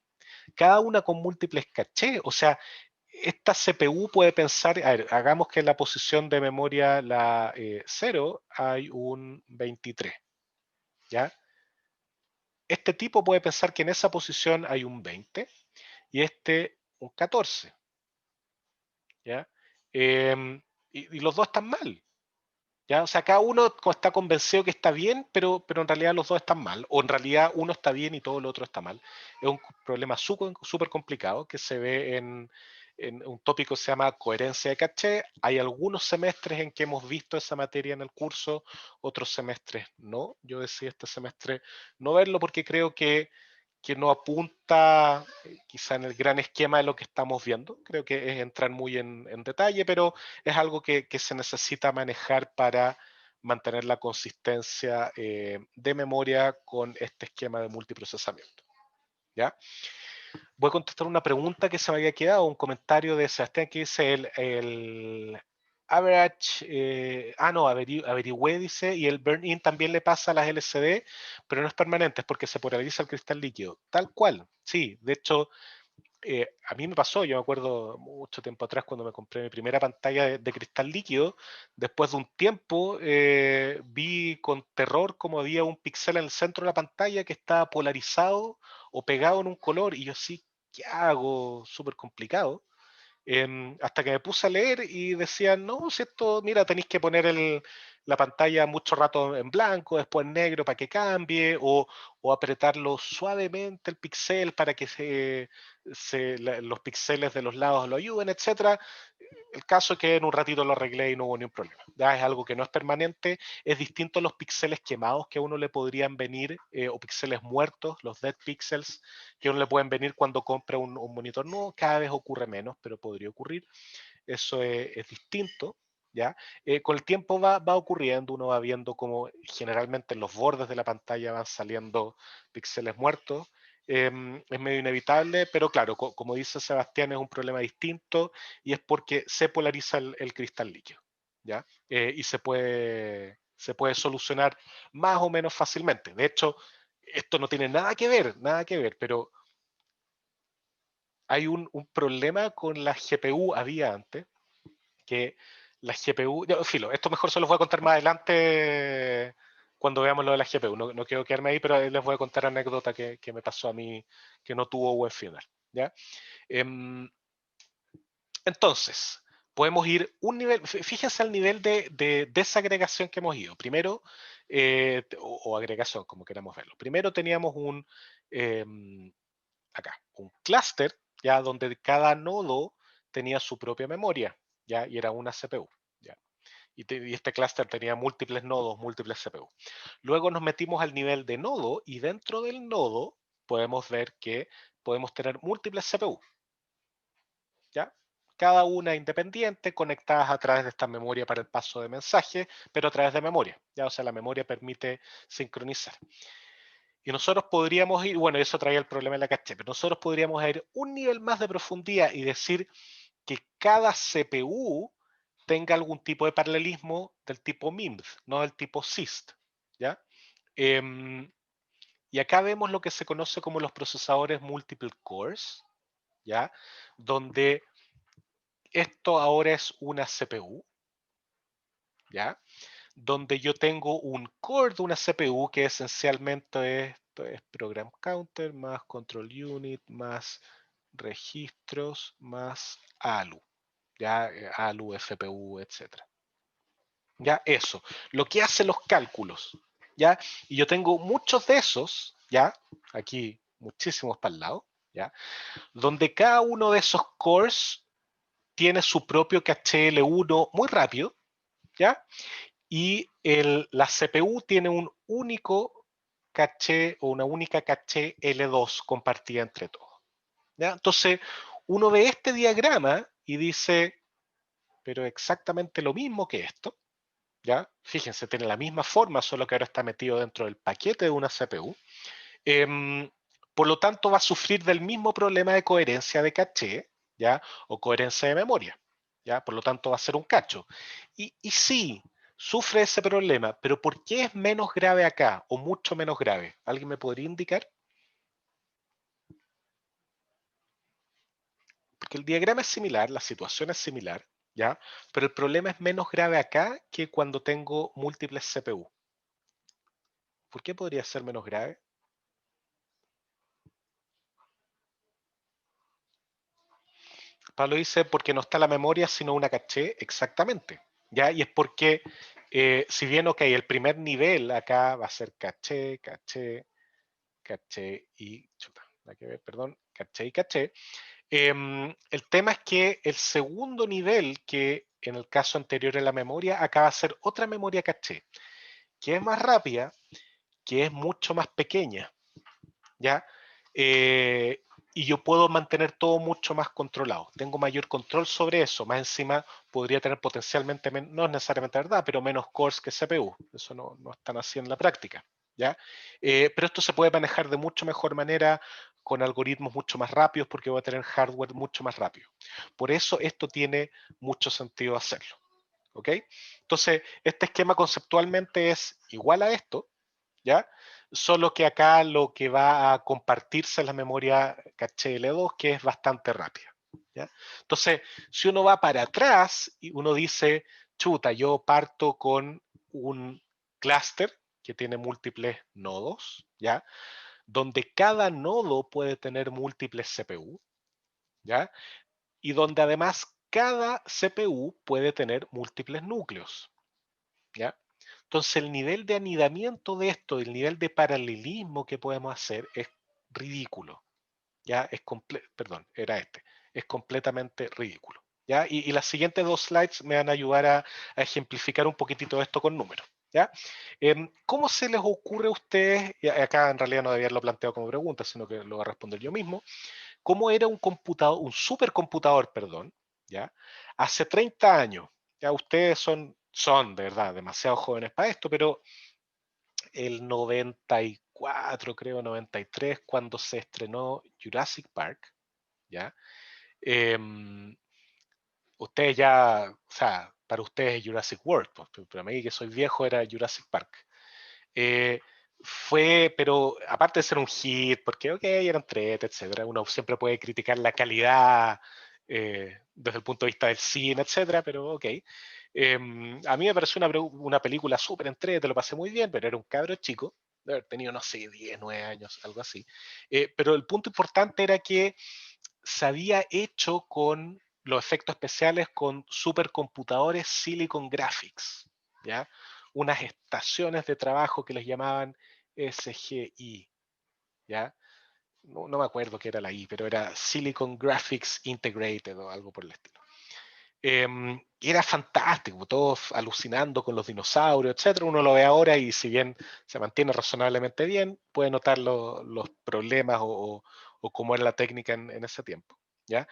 cada una con múltiples caché, o sea, esta CPU puede pensar, a ver, hagamos que en la posición de memoria la 0 hay un 23, ¿ya? Este tipo puede pensar que en esa posición hay un 20 y este un 14, ¿ya? Y los dos están mal, ¿ya? O sea, cada uno está convencido que está bien, pero en realidad los dos están mal, o en realidad uno está bien y todo el otro está mal. Es un problema súper complicado que se ve en un tópico que se llama coherencia de caché. Hay algunos semestres en que hemos visto esa materia en el curso, otros semestres no. Yo decidí este semestre no verlo porque creo que no apunta quizá en el gran esquema de lo que estamos viendo. Creo que es entrar muy en detalle, pero es algo que se necesita manejar para mantener la consistencia de memoria con este esquema de multiprocesamiento. ¿Ya? Voy a contestar una pregunta que se me había quedado, un comentario de Sebastián que dice el average, no, averigüé, dice, y el burn-in también le pasa a las LCD, pero no es permanente, es porque se polariza el cristal líquido. Tal cual, sí, de hecho, a mí me pasó, yo me acuerdo mucho tiempo atrás cuando me compré mi primera pantalla de cristal líquido, después de un tiempo vi con terror como había un píxel en el centro de la pantalla que estaba polarizado o pegado en un color y yo sí, ¿qué hago? Súper complicado. Hasta que me puse a leer y decían, no, si esto, mira, tenéis que poner la pantalla mucho rato en blanco, después en negro para que cambie, o apretarlo suavemente el pixel para que los píxeles de los lados lo ayuden, etcétera. El caso es que en un ratito lo arreglé y no hubo ni un problema. Ya es algo que no es permanente, es distinto a los píxeles quemados que a uno le podrían venir, o píxeles muertos, los dead pixels, que a uno le pueden venir cuando compra un monitor nuevo. Cada vez ocurre menos, pero podría ocurrir. Eso es distinto. ¿Ya? Con el tiempo va ocurriendo, uno va viendo como generalmente en los bordes de la pantalla van saliendo píxeles muertos. Es medio inevitable, pero claro, como dice Sebastián, es un problema distinto y es porque se polariza el cristal líquido, ¿ya? Y se puede solucionar más o menos fácilmente. De hecho, esto no tiene nada que ver, pero hay un problema con la GPU, había antes, que la GPU, filo, esto mejor se los voy a contar más adelante cuando veamos lo de la GPU, no quiero quedarme ahí, pero les voy a contar anécdota que me pasó a mí que no tuvo buen final, ¿ya? Em, entonces, podemos ir un nivel, fíjense el nivel de desagregación que hemos ido. Primero, o agregación, como queramos verlo. Primero teníamos acá, un clúster, ya donde cada nodo tenía su propia memoria, ya, y era una CPU, ya. Y este clúster tenía múltiples nodos, múltiples CPU. Luego nos metimos al nivel de nodo y dentro del nodo podemos ver que podemos tener múltiples CPU, ¿ya? Cada una independiente, conectadas a través de esta memoria para el paso de mensaje, pero a través de memoria, ¿ya? O sea, la memoria permite sincronizar. Y nosotros podríamos ir, bueno, eso traía el problema de la caché, pero nosotros podríamos ir un nivel más de profundidad y decir que cada CPU tenga algún tipo de paralelismo del tipo MIMS, no del tipo SIST, ¿ya? Y acá vemos lo que se conoce como los procesadores multiple cores, ¿ya? Donde esto ahora es una CPU, ¿ya? Donde yo tengo un core de una CPU que esencialmente esto es program counter más control unit más registros más ALU, ya ALU, FPU, etcétera. Ya eso, lo que hace los cálculos, ya, y yo tengo muchos de esos, ya, aquí muchísimos para el lado, ya, donde cada uno de esos cores tiene su propio caché L1 muy rápido, ya, y la CPU tiene un único caché o una única caché L2 compartida entre todos, ya. Entonces, uno ve este diagrama y dice, pero exactamente lo mismo que esto, ¿ya? Fíjense, tiene la misma forma, solo que ahora está metido dentro del paquete de una CPU. Por lo tanto, va a sufrir del mismo problema de coherencia de caché, ¿ya? O coherencia de memoria, ¿ya? Por lo tanto, va a ser un cacho. Y sí, sufre ese problema, pero ¿por qué es menos grave acá o mucho menos grave? ¿Alguien me podría indicar? Porque el diagrama es similar, la situación es similar, ¿ya? Pero el problema es menos grave acá que cuando tengo múltiples CPU. ¿Por qué podría ser menos grave? Pablo dice, porque no está la memoria, sino una caché, exactamente. ¿Ya? Y es porque, si bien, ok, el primer nivel acá va a ser caché, caché, caché y, chuta, hay que ver, perdón, caché y caché. El tema es que el segundo nivel, que en el caso anterior en la memoria, acá va a ser otra memoria caché, que es más rápida, que es mucho más pequeña, ¿ya? Y yo puedo mantener todo mucho más controlado. Tengo mayor control sobre eso. Más encima podría tener potencialmente, no es necesariamente verdad, pero menos cores que CPU. Eso no es tan así en la práctica, ¿ya? Pero esto se puede manejar de mucho mejor manera con algoritmos mucho más rápidos porque voy a tener hardware mucho más rápido. Por eso esto tiene mucho sentido hacerlo, ¿ok? Entonces, este esquema conceptualmente es igual a esto, ¿ya? Solo que acá lo que va a compartirse es la memoria caché L2, que es bastante rápida, ¿ya? Entonces, si uno va para atrás y uno dice, chuta, yo parto con un clúster que tiene múltiples nodos, ¿ya? Donde cada nodo puede tener múltiples CPU, ¿ya? Y donde además cada CPU puede tener múltiples núcleos, ¿ya? Entonces el nivel de anidamiento de esto, el nivel de paralelismo que podemos hacer es ridículo, ¿ya? Perdón, era este, es completamente ridículo, ¿ya? Y las siguientes dos slides me van a ayudar a ejemplificar un poquitito esto con números, ¿ya? ¿Cómo se les ocurre a ustedes, y acá en realidad no debía haberlo planteado como pregunta, sino que lo voy a responder yo mismo, cómo era un computador, un supercomputador, perdón, ¿ya? Hace 30 años, ya ustedes son de verdad demasiado jóvenes para esto, pero el 94, creo, 93, cuando se estrenó Jurassic Park, ¿ya? Em, ustedes ya, o sea, para ustedes es Jurassic World, pues, pero para mí que soy viejo era Jurassic Park. Eh, pero aparte de ser un hit, porque ok, eran tres, etcétera, uno siempre puede criticar la calidad desde el punto de vista del cine, etcétera, pero ok. A mí me pareció una película súper entrete, lo pasé muy bien, pero era un cabro chico, de haber tenido, no sé, 10, 9 años, algo así. Pero el punto importante era que se había hecho con los efectos especiales con supercomputadores Silicon Graphics, ¿ya? unas estaciones de trabajo que les llamaban SGI, ¿ya? No me acuerdo qué era la I, pero era Silicon Graphics Integrated o algo por el estilo. Y era fantástico, todos alucinando con los dinosaurios, etcétera. Uno lo ve ahora y si bien se mantiene razonablemente bien, puede notar los problemas o cómo era la técnica en ese tiempo, ¿ya?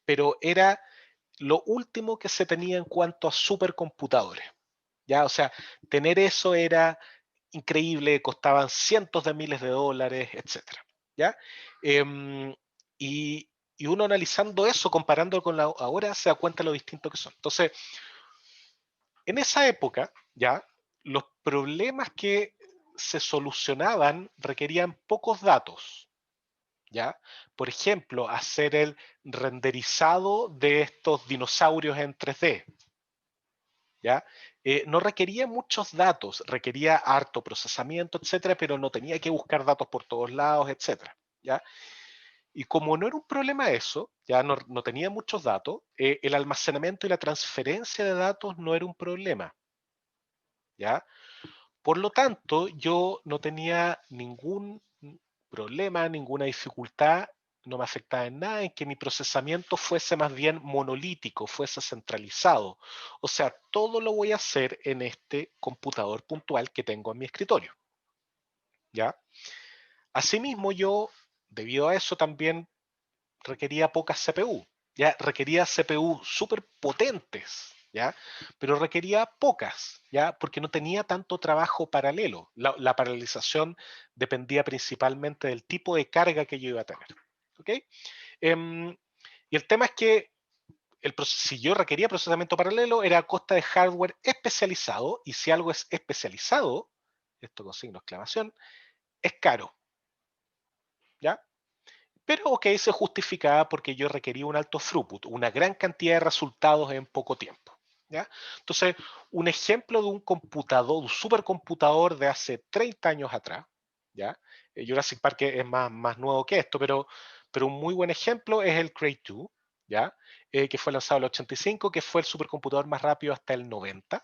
Pero era lo último que se tenía en cuanto a supercomputadores, ¿ya? O sea, tener eso era increíble, costaban cientos de miles de dólares, etcétera, ¿ya? Em, y, y uno analizando eso, comparándolo con la ahora, se da cuenta de lo distinto que son. Entonces, en esa época, ya, los problemas que se solucionaban requerían pocos datos, ¿ya? Por ejemplo, hacer el renderizado de estos dinosaurios en 3D, ¿ya? No requería muchos datos, requería harto procesamiento, etcétera, pero no tenía que buscar datos por todos lados, etcétera, ¿ya? Y como no era un problema eso, ya no tenía muchos datos, el almacenamiento y la transferencia de datos no era un problema, ¿ya? Por lo tanto, yo no tenía ningún problema, ninguna dificultad, no me afectaba en nada en que mi procesamiento fuese más bien monolítico, fuese centralizado. O sea, todo lo voy a hacer en este computador puntual que tengo en mi escritorio, ¿ya? Asimismo, yo, debido a eso, también requería poca CPU, ya requería CPU súper potentes, ya, pero requería pocas, ya, porque no tenía tanto trabajo paralelo. La paralización dependía principalmente del tipo de carga que yo iba a tener, ¿ok? Em, y el tema es que si yo requería procesamiento paralelo era a costa de hardware especializado, y si algo es especializado, esto con signo de exclamación, es caro, ¿ya? Pero ok, se justificaba porque yo requería un alto throughput, una gran cantidad de resultados en poco tiempo, ¿ya? Entonces, un ejemplo de un computador, un supercomputador de hace 30 años atrás, ¿ya? Jurassic Park es más nuevo que esto, pero un muy buen ejemplo es el Cray 2, ¿ya? Que fue lanzado en el 85, que fue el supercomputador más rápido hasta el 90,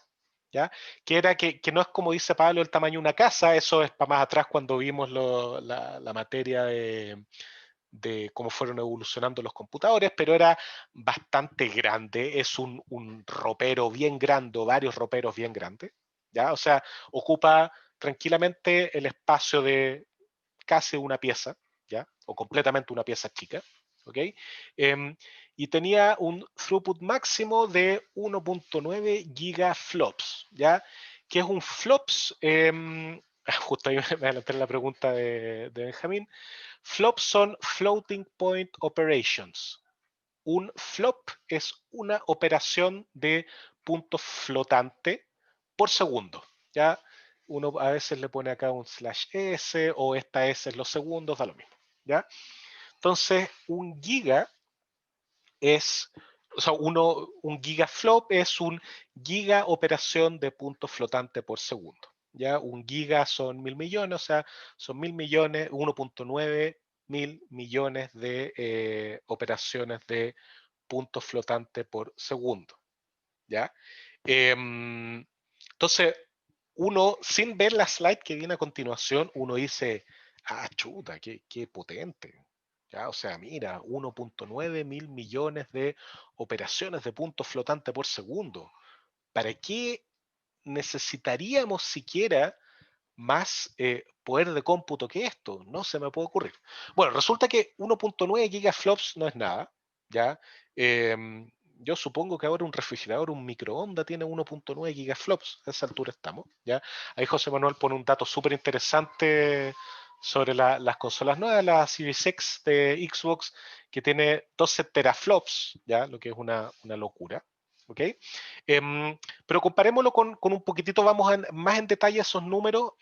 ¿ya? Que no es como dice Pablo el tamaño de una casa, eso es para más atrás cuando vimos la materia de cómo fueron evolucionando los computadores, pero era bastante grande, es un ropero bien grande, o varios roperos bien grandes, ¿ya? O sea, ocupa tranquilamente el espacio de casi una pieza, ¿ya? O completamente una pieza chica, ¿ok? Y tenía un throughput máximo de 1.9 gigaflops, ¿ya? ¿Qué es un flops? Justo ahí me adelanté la pregunta de Benjamín. Flops son floating point operations. Un flop es una operación de punto flotante por segundo. ¿Ya? Uno a veces le pone acá un /s o esta S es los segundos, da lo mismo. ¿Ya? Entonces, un giga es, o sea, un gigaflop es un giga operación de punto flotante por segundo. ¿Ya? Un giga son 1.000 millones, o sea, son 1.000 millones, 1.9 mil millones de operaciones de punto flotante por segundo. ¿Ya? Entonces, uno, sin ver la slide que viene a continuación, uno dice, ah, chuta, qué potente. ¿Ya? O sea, mira, 1.9 mil millones de operaciones de punto flotante por segundo. ¿Para qué necesitaríamos siquiera más poder de cómputo que esto? No se me puede ocurrir. Bueno, resulta que 1.9 gigaflops no es nada, ¿ya? Yo supongo que ahora un refrigerador, un microondas tiene 1.9 gigaflops, a esa altura estamos, ¿ya? Ahí José Manuel pone un dato súper interesante sobre las consolas nuevas, la Series X de Xbox, que tiene 12 teraflops, ¿ya? Lo que es una locura, ¿ok? Pero comparémoslo con un poquitito, vamos más en detalle a esos números,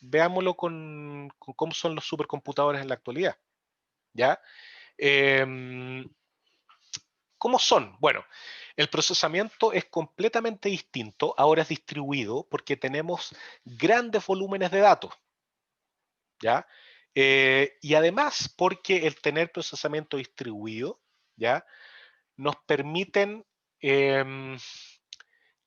veámoslo con cómo son los supercomputadores en la actualidad, ¿ya? Em, ¿Cómo son? Bueno, el procesamiento es completamente distinto, ahora es distribuido porque tenemos grandes volúmenes de datos, ¿ya? Y además porque el tener procesamiento distribuido, ¿ya? Nos permiten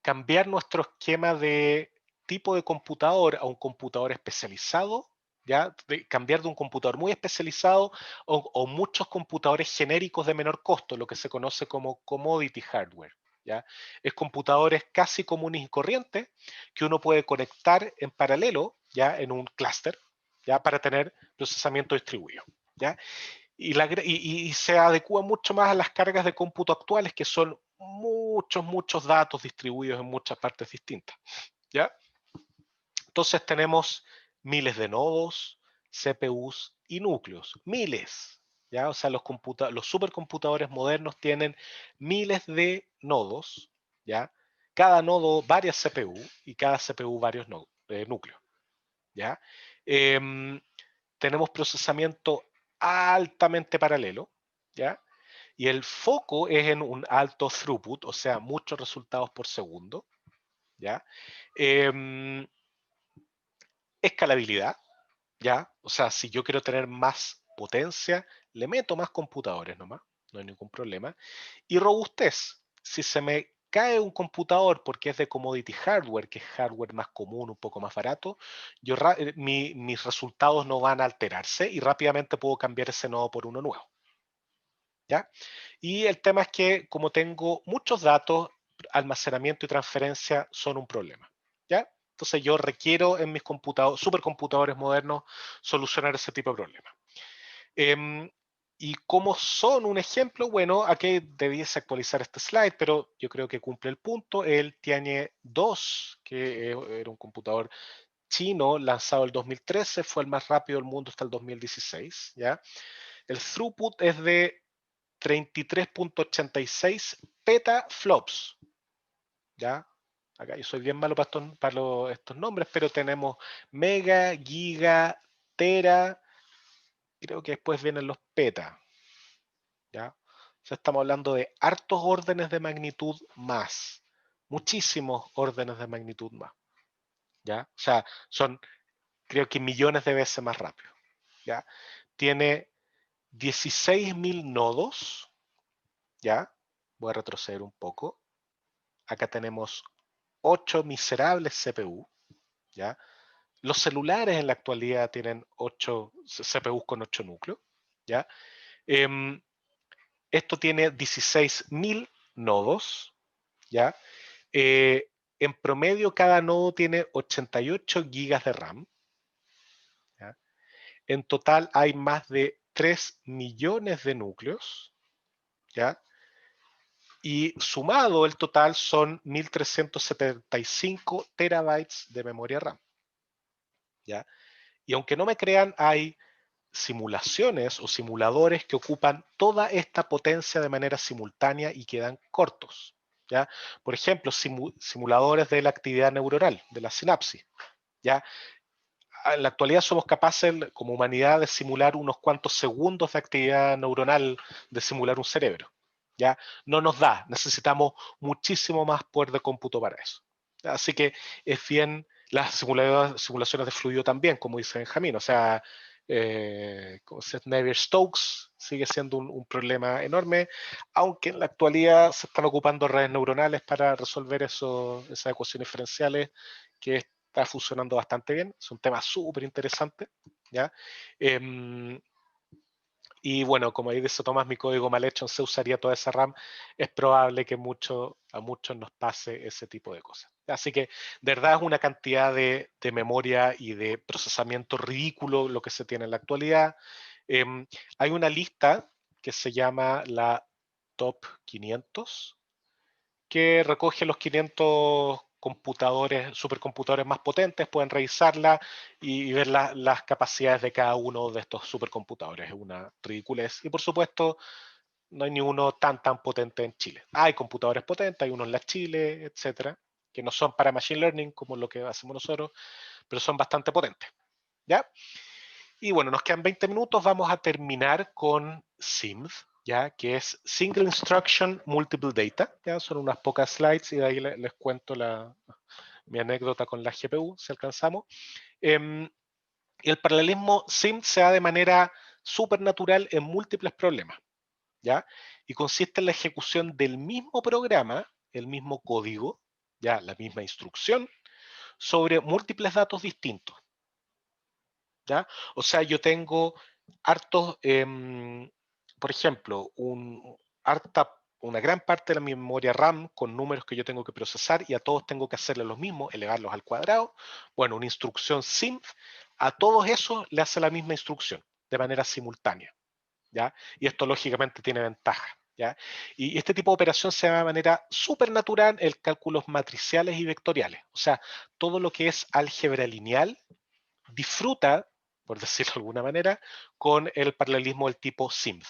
cambiar nuestro esquema de tipo de computador a un computador especializado, ¿ya? Cambiar de un computador muy especializado o muchos computadores genéricos de menor costo, lo que se conoce como commodity hardware, ¿ya? Es computadores casi comunes y corrientes que uno puede conectar en paralelo, ¿ya? En un clúster, ¿ya? Para tener procesamiento distribuido, ¿ya? Y se adecua mucho más a las cargas de cómputo actuales, que son muchos datos distribuidos en muchas partes distintas, ¿ya? Entonces tenemos miles de nodos, CPUs y núcleos, miles, ¿ya? O sea, los supercomputadores modernos tienen miles de nodos, ¿ya? Cada nodo varias CPU y cada CPU varios núcleos, ¿ya? Em, Tenemos procesamiento altamente paralelo, ¿ya? Y el foco es en un alto throughput, o sea, muchos resultados por segundo, ¿ya? Em, Escalabilidad, ¿ya? O sea, si yo quiero tener más potencia, le meto más computadores nomás, no hay ningún problema. Y robustez, si se me cae un computador porque es de commodity hardware, que es hardware más común, un poco más barato, mis resultados no van a alterarse y rápidamente puedo cambiar ese nodo por uno nuevo, ¿ya? Y el tema es que como tengo muchos datos, almacenamiento y transferencia son un problema, ¿ya? Entonces yo requiero en mis supercomputadores modernos solucionar ese tipo de problemas. Em, y como son un ejemplo, bueno, aquí debiese actualizar este slide, pero yo creo que cumple el punto. El Tianye 2, que era un computador chino lanzado el 2013, fue el más rápido del mundo hasta el 2016, ¿ya? El throughput es de 33.86 petaflops, ¿ya? Acá yo soy bien malo para estos nombres, pero tenemos mega, giga, tera, creo que después vienen los peta, ¿ya? O sea, estamos hablando de hartos órdenes de magnitud más, muchísimos órdenes de magnitud más, ¿ya? O sea, son creo que millones de veces más rápido, ¿ya? Tiene 16.000 nodos, ¿ya? Voy a retroceder un poco. Acá tenemos 8 miserables CPU, ¿ya? Los celulares en la actualidad tienen 8 CPUs con 8 núcleos, ¿ya? Em, Esto tiene 16.000 nodos, ¿ya? En promedio, cada nodo tiene 88 gigas de RAM, ¿ya? En total hay más de 3 millones de núcleos, ¿ya? Y sumado el total son 1.375 terabytes de memoria RAM, ¿ya? Y aunque no me crean, hay simulaciones o simuladores que ocupan toda esta potencia de manera simultánea y quedan cortos, ¿ya? Por ejemplo, simuladores de la actividad neuronal, de la sinapsis, ¿ya? En la actualidad somos capaces, como humanidad, de simular unos cuantos segundos de actividad neuronal, de simular un cerebro, ¿ya? No nos da, necesitamos muchísimo más poder de cómputo para eso. Así que es bien las simulaciones de fluido también, como dice Benjamín, o sea, Navier-Stokes sigue siendo un problema enorme, aunque en la actualidad se están ocupando redes neuronales para resolver esas ecuaciones diferenciales, que está funcionando bastante bien. Es un tema súper interesante, ¿ya? Y bueno, como ahí dice Tomás, mi código mal hecho se usaría toda esa RAM. Es probable que a muchos nos pase ese tipo de cosas. Así que, de verdad, es una cantidad de memoria y de procesamiento ridículo lo que se tiene en la actualidad. Hay una lista que se llama la Top 500, que recoge los 500 supercomputadores más potentes, pueden revisarla y ver las capacidades de cada uno de estos supercomputadores. Es una ridiculez. Y por supuesto, no hay ni uno tan potente en Chile. Hay computadores potentes, hay unos en la Chile, etcétera, que no son para Machine Learning como lo que hacemos nosotros, pero son bastante potentes, ¿ya? Y bueno, nos quedan 20 minutos, vamos a terminar con SIMD, ¿ya? Que es Single Instruction Multiple Data, ¿ya? Son unas pocas slides y de ahí les cuento mi anécdota con la GPU, si alcanzamos. Y el paralelismo SIMD se da de manera supernatural en múltiples problemas, ¿ya? Y consiste en la ejecución del mismo programa, el mismo código, ¿ya? La misma instrucción, sobre múltiples datos distintos, ¿ya? O sea, yo tengo hartos, por ejemplo, una gran parte de la memoria RAM con números que yo tengo que procesar y a todos tengo que hacerle los mismos, elevarlos al cuadrado. Bueno, una instrucción SIMD, a todos esos le hace la misma instrucción de manera simultánea, ¿ya? Y esto lógicamente tiene ventaja, ¿ya? Y este tipo de operación se da de manera súper natural en cálculos matriciales y vectoriales. O sea, todo lo que es álgebra lineal disfruta, por decirlo de alguna manera, con el paralelismo del tipo SIMD,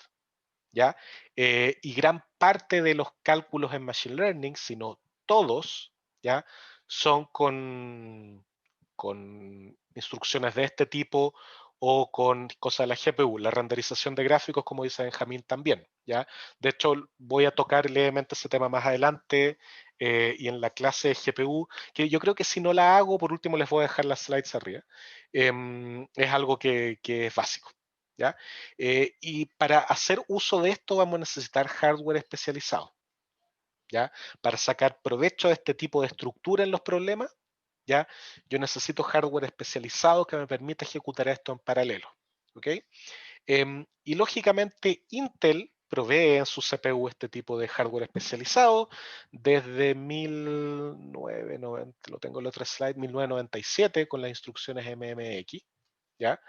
¿ya? Y gran parte de los cálculos en Machine Learning, si no todos, ¿ya? Son con instrucciones de este tipo o con cosas de la GPU, la renderización de gráficos, como dice Benjamín también, ¿ya? De hecho, voy a tocar levemente ese tema más adelante y en la clase de GPU, que yo creo que si no la hago, por último les voy a dejar las slides arriba, es algo que es básico, ¿ya? Y para hacer uso de esto vamos a necesitar hardware especializado, ¿ya? Para sacar provecho de este tipo de estructura en los problemas, ¿ya? Yo necesito hardware especializado que me permita ejecutar esto en paralelo, ¿ok? Y lógicamente Intel provee en su CPU este tipo de hardware especializado desde 1990, lo tengo en el otro slide, 1997 con las instrucciones MMX, ¿ya?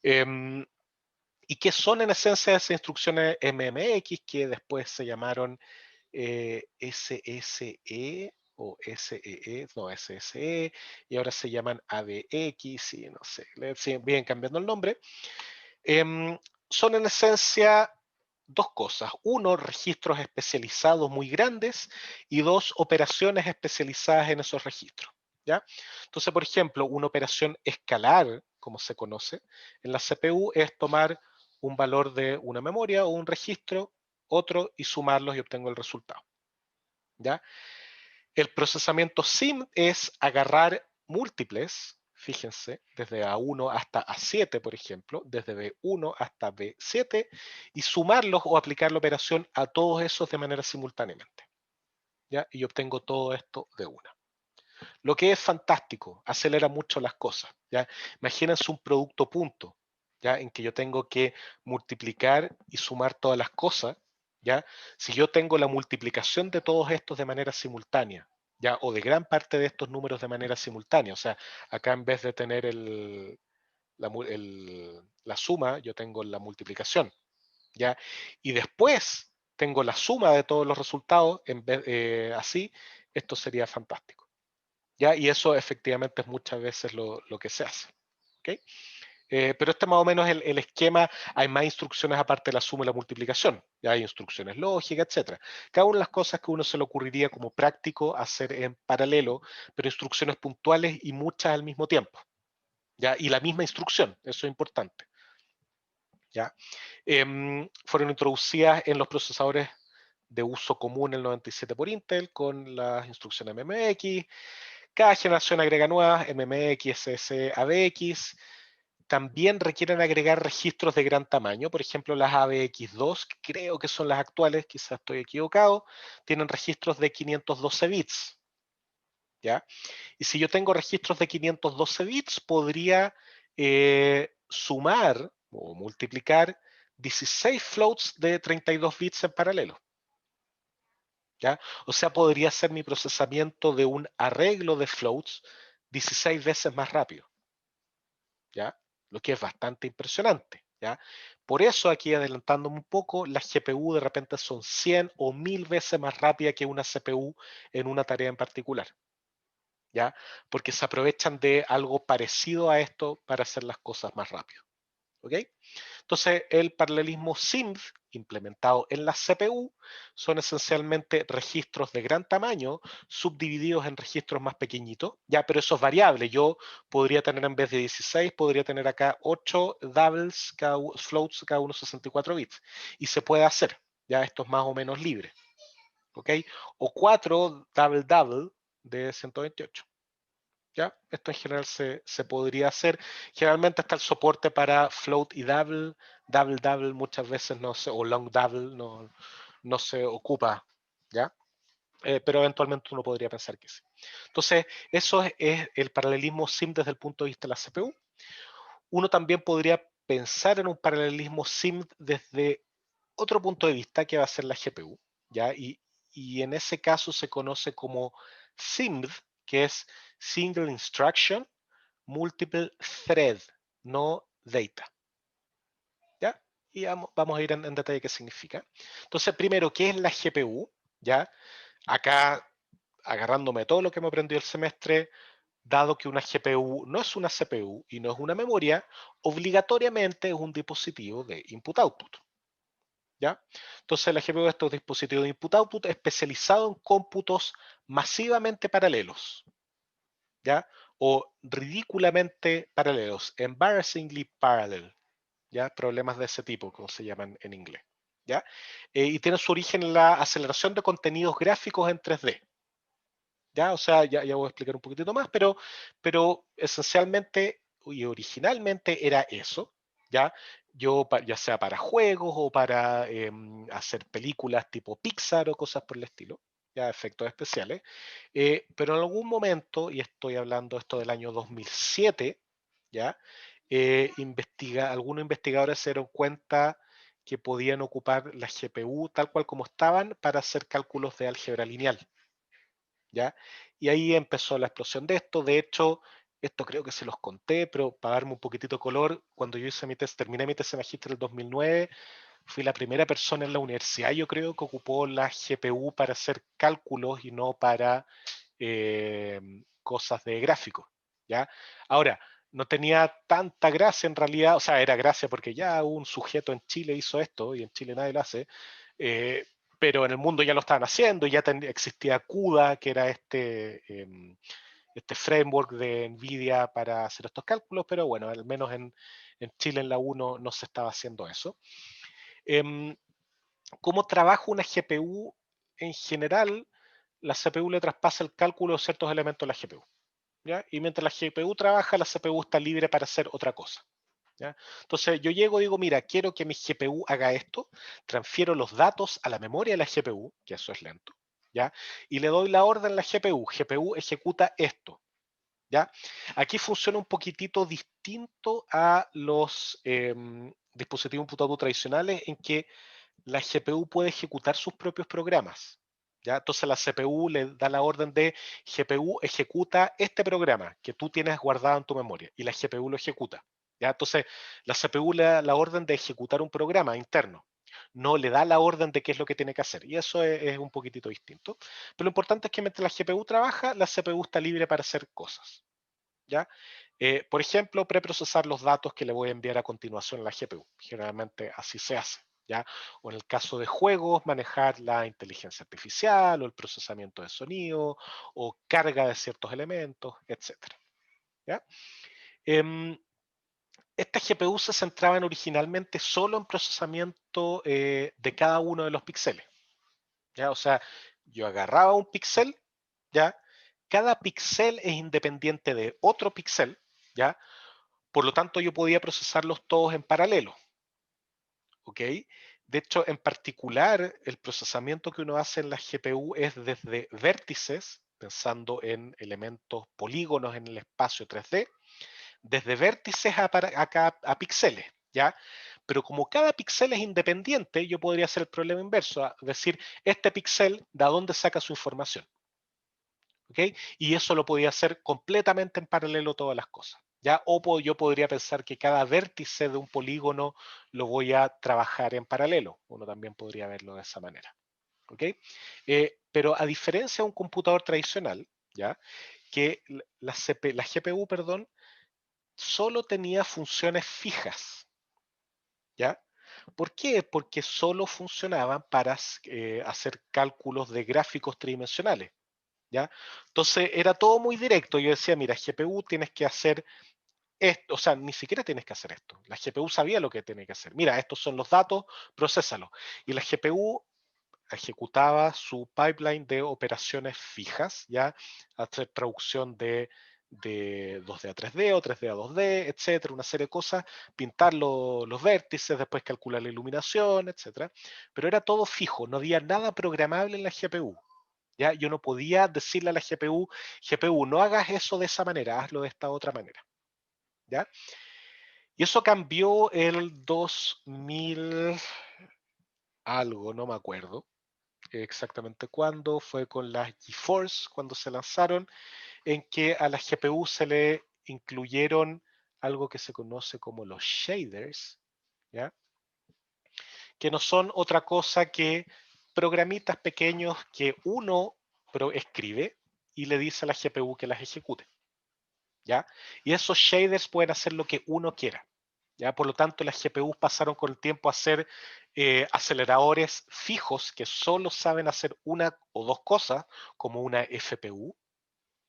Y que son en esencia esas instrucciones MMX que después se llamaron SSE o SEE, no SSE, y ahora se llaman ABX, y no sé, le siguen cambiando el nombre. Son en esencia dos cosas. Uno, registros especializados muy grandes y dos, operaciones especializadas en esos registros, ¿ya? Entonces, por ejemplo, una operación escalar, como se conoce, en la CPU es tomar un valor de una memoria o un registro, otro, y sumarlos y obtengo el resultado, ¿ya? El procesamiento SIM es agarrar múltiples, fíjense, desde A1 hasta A7, por ejemplo, desde B1 hasta B7, y sumarlos o aplicar la operación a todos esos de manera simultáneamente, ¿ya? Y obtengo todo esto de una. Lo que es fantástico, acelera mucho las cosas, ¿ya? Imagínense un producto punto, ¿ya? En que yo tengo que multiplicar y sumar todas las cosas, ¿ya? Si yo tengo la multiplicación de todos estos de manera simultánea, ¿ya? O de gran parte de estos números de manera simultánea, o sea, acá en vez de tener la suma, yo tengo la multiplicación, ¿ya? Y después tengo la suma de todos los resultados, en vez, así, esto sería fantástico. ¿Ya? Y eso efectivamente es muchas veces lo que se hace. ¿Okay? Pero este más o menos es el esquema. Hay más instrucciones aparte de la suma y la multiplicación. Ya hay instrucciones lógicas, etc. Cada una de las cosas que uno se le ocurriría como práctico hacer en paralelo, pero instrucciones puntuales y muchas al mismo tiempo. ¿Ya? Y la misma instrucción, eso es importante. ¿Ya? Fueron introducidas en los procesadores de uso común el 97 por Intel con las instrucciones MMX. Cada generación agrega nuevas, MMX, SS, ABX. También requieren agregar registros de gran tamaño. Por ejemplo, las ABX2, que creo que son las actuales, quizás estoy equivocado, tienen registros de 512 bits. ¿Ya? Y si yo tengo registros de 512 bits, podría sumar o multiplicar 16 floats de 32 bits en paralelo. ¿Ya? O sea, podría ser mi procesamiento de un arreglo de floats 16 veces más rápido, ¿ya? Lo que es bastante impresionante, ¿ya? Por eso aquí adelantándome un poco, las GPU de repente son 100 o 1000 veces más rápida que una CPU en una tarea en particular, ¿ya? Porque se aprovechan de algo parecido a esto para hacer las cosas más rápido, ¿ok? Entonces, el paralelismo SIMD implementado en la CPU son esencialmente registros de gran tamaño subdivididos en registros más pequeñitos, ya, pero eso es variable. Yo podría tener en vez de 16, podría tener acá 8 doubles, floats, cada uno 64 bits. Y se puede hacer, ya, esto es más o menos libre, ¿ok? O 4 double de 128. ¿Ya? Esto en general se podría hacer. Generalmente está el soporte para float y double muchas veces no se, o long double no se ocupa, ¿ya? Pero eventualmente uno podría pensar que sí. Entonces, eso es el paralelismo SIM desde el punto de vista de la CPU. Uno también podría pensar en un paralelismo SIM desde otro punto de vista, que va a ser la GPU, ¿ya? Y en ese caso se conoce como SIMD, que es Single Instruction Multiple Thread, no Data, ¿ya? Y vamos a ir en detalle qué significa. Entonces, primero, ¿qué es la GPU? ¿Ya? Acá, agarrándome todo lo que me aprendí el semestre, dado que una GPU no es una CPU y no es una memoria, obligatoriamente es un dispositivo de input-output. ¿Ya? Entonces la GPU es un dispositivo de input-output especializado en cómputos masivamente paralelos, ¿ya? O ridículamente paralelos, embarrassingly parallel, ¿ya? Problemas de ese tipo, como se llaman en inglés, ¿ya? Y tiene su origen en la aceleración de contenidos gráficos en 3D. ¿Ya? O sea, ya voy a explicar un poquitito más, pero esencialmente y originalmente era eso, ¿ya? Ya sea para juegos o para hacer películas tipo Pixar o cosas por el estilo, ya efectos especiales, pero en algún momento, y estoy hablando esto del año 2007, ¿ya? Algunos investigadores se dieron cuenta que podían ocupar la GPU tal cual como estaban para hacer cálculos de álgebra lineal. ¿Ya? Y ahí empezó la explosión de esto. De hecho, esto creo que se los conté, pero para darme un poquitito de color, cuando yo hice terminé mi tesis de magíster en el 2009, fui la primera persona en la universidad, yo creo, que ocupó la GPU para hacer cálculos y no para cosas de gráficos, ¿ya? Ahora, no tenía tanta gracia en realidad, o sea, era gracia porque ya un sujeto en Chile hizo esto y en Chile nadie lo hace, eh, pero en el mundo ya lo estaban haciendo y ya existía CUDA, que era este framework de NVIDIA para hacer estos cálculos, pero bueno, al menos en Chile en la U no se estaba haciendo eso. ¿Cómo trabaja una GPU? En general, la CPU le traspasa el cálculo de ciertos elementos a la GPU, ¿ya? Y mientras la GPU trabaja, la CPU está libre para hacer otra cosa, ¿ya? Entonces yo llego y digo, mira, quiero que mi GPU haga esto, transfiero los datos a la memoria de la GPU, que eso es lento, ¿ya? Y le doy la orden a la GPU, GPU ejecuta esto, ¿ya? Aquí funciona un poquitito distinto a los dispositivos imputados tradicionales en que la GPU puede ejecutar sus propios programas, ¿ya? Entonces la CPU le da la orden de GPU ejecuta este programa que tú tienes guardado en tu memoria y la GPU lo ejecuta, ¿ya? Entonces la CPU le da la orden de ejecutar un programa interno, no le da la orden de qué es lo que tiene que hacer y eso es un poquitito distinto. Pero lo importante es que mientras la GPU trabaja, la CPU está libre para hacer cosas, ¿ya? Por ejemplo, preprocesar los datos que le voy a enviar a continuación a la GPU. Generalmente así se hace, ¿ya? O en el caso de juegos, manejar la inteligencia artificial o el procesamiento de sonido o carga de ciertos elementos, etcétera, ¿ya? Em, Estas GPU se centraban originalmente solo en procesamiento de cada uno de los píxeles, ¿ya? O sea, yo agarraba un píxel, ¿ya? Cada píxel es independiente de otro píxel, ¿ya? Por lo tanto, yo podía procesarlos todos en paralelo, ¿ok? De hecho, en particular, el procesamiento que uno hace en la GPU es desde vértices, pensando en elementos polígonos en el espacio 3D, desde vértices a píxeles, ¿ya? Pero como cada píxel es independiente, yo podría hacer el problema inverso, es decir, este píxel, ¿de dónde saca su información? ¿Ok? Y eso lo podía hacer completamente en paralelo todas las cosas. ¿Ya? O yo podría pensar que cada vértice de un polígono lo voy a trabajar en paralelo. Uno también podría verlo de esa manera. ¿Ok? Pero a diferencia de un computador tradicional, ¿ya? Que la GPU, perdón, solo tenía funciones fijas. ¿Ya? ¿Por qué? Porque solo funcionaban para hacer cálculos de gráficos tridimensionales. ¿Ya? Entonces era todo muy directo. Yo decía, mira, GPU tienes que hacer esto, o sea, ni siquiera tienes que hacer esto. La GPU sabía lo que tenía que hacer. Mira, estos son los datos, procesalos. Y la GPU ejecutaba su pipeline de operaciones fijas, ¿ya? Hacer traducción de 2D a 3D o 3D a 2D, etcétera, una serie de cosas, pintar los vértices, después calcular la iluminación, etcétera. Pero era todo fijo, no había nada programable en la GPU. ¿ya? Yo no podía decirle a la GPU, GPU, no hagas eso de esa manera, hazlo de esta otra manera, ¿ya? Y eso cambió el 2000 algo, no me acuerdo exactamente cuándo, fue con las GeForce, cuando se lanzaron, en que a las GPU se le incluyeron algo que se conoce como los shaders, ¿ya? Que no son otra cosa que programitas pequeños que uno escribe y le dice a la GPU que las ejecute, ¿ya? Y esos shaders pueden hacer lo que uno quiera, ¿ya? Por lo tanto, las GPUs pasaron con el tiempo a ser aceleradores fijos que solo saben hacer una o dos cosas, como una FPU,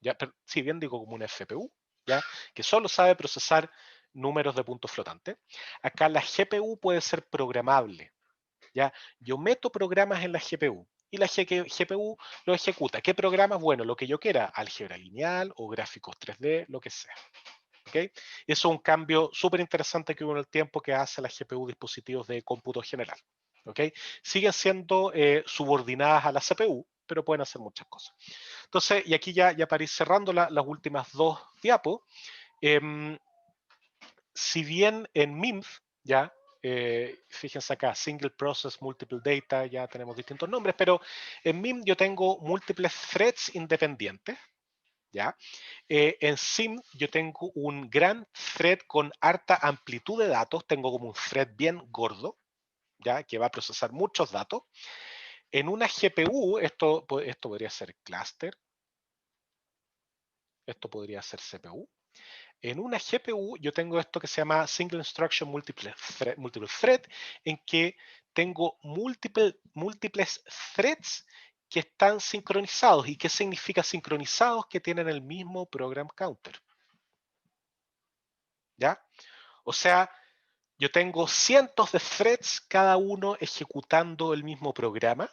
¿ya? Pero, si bien digo como una FPU, ¿ya? Que solo sabe procesar números de puntos flotantes. Acá la GPU puede ser programable, ¿ya? Yo meto programas en la GPU y la GPU lo ejecuta. ¿Qué programas? Bueno, lo que yo quiera, álgebra lineal o gráficos 3D, lo que sea. ¿Okay? Eso es un cambio súper interesante que hubo en el tiempo que hace la GPU dispositivos de cómputo general. ¿Okay? Siguen siendo subordinadas a la CPU, pero pueden hacer muchas cosas. Entonces, y aquí ya para ir cerrando las últimas dos diapos, si bien en MIMF, ya, fíjense acá, Single Process, Multiple Data, ya tenemos distintos nombres, pero en MIMF yo tengo múltiples threads independientes, ¿ya? En SIM yo tengo un gran thread con harta amplitud de datos, tengo como un thread bien gordo, ¿ya? Que va a procesar muchos datos. En una GPU, esto podría ser cluster, esto podría ser CPU. En una GPU yo tengo esto que se llama Single Instruction Multiple Thread, en que tengo múltiples threads que están sincronizados. ¿Y qué significa sincronizados? Que tienen el mismo program counter. ¿Ya? O sea, yo tengo cientos de threads, cada uno ejecutando el mismo programa,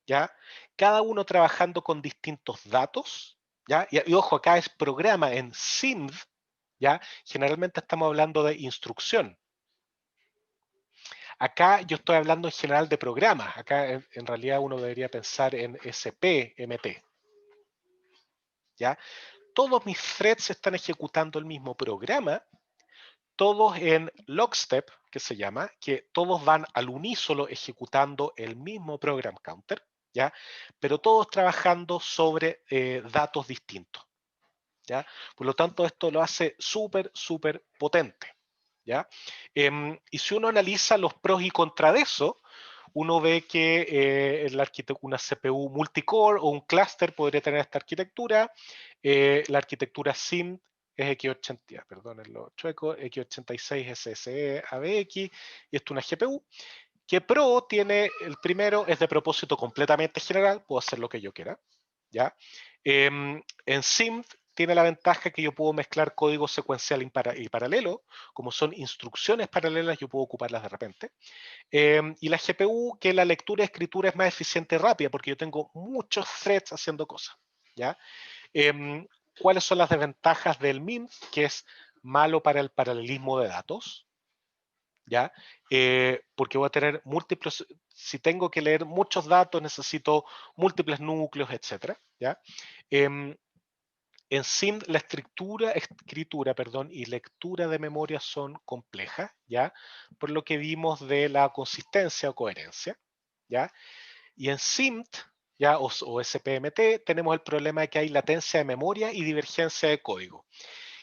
¿ya? Cada uno trabajando con distintos datos, ¿ya? Y ojo, acá es programa en SIMD, ¿ya? Generalmente estamos hablando de instrucción. Acá yo estoy hablando en general de programas. Acá en realidad uno debería pensar en SPMT, ¿ya? Todos mis threads están ejecutando el mismo programa, todos en lockstep, que se llama, que todos van al unísono ejecutando el mismo program counter, ¿ya? Pero todos trabajando sobre datos distintos, ¿ya? Por lo tanto, esto lo hace súper potente, ¿ya? Y si uno analiza los pros y contras de eso, uno ve que una CPU multicore o un clúster podría tener esta arquitectura. La arquitectura SIM es X80, perdón, lo chueco, X86 SSE ABX, y esto es una GPU. Que Pro tiene, el primero es de propósito completamente general, puedo hacer lo que yo quiera, ¿ya? En SIMD tiene la ventaja que yo puedo mezclar código secuencial y paralelo, como son instrucciones paralelas, yo puedo ocuparlas de repente. Y la GPU, que la lectura y escritura es más eficiente y rápida, porque yo tengo muchos threads haciendo cosas, ¿ya? ¿Cuáles son las desventajas del MIMF? Que es malo para el paralelismo de datos, ¿ya? Porque voy a tener múltiples, si tengo que leer muchos datos, necesito múltiples núcleos, etcétera, ¿ya? En SIM, la escritura, perdón, y lectura de memoria son complejas, ¿ya? Por lo que vimos de la consistencia o coherencia, ¿ya? Y en SIMT, ¿ya? O SPMT, tenemos el problema de que hay latencia de memoria y divergencia de código.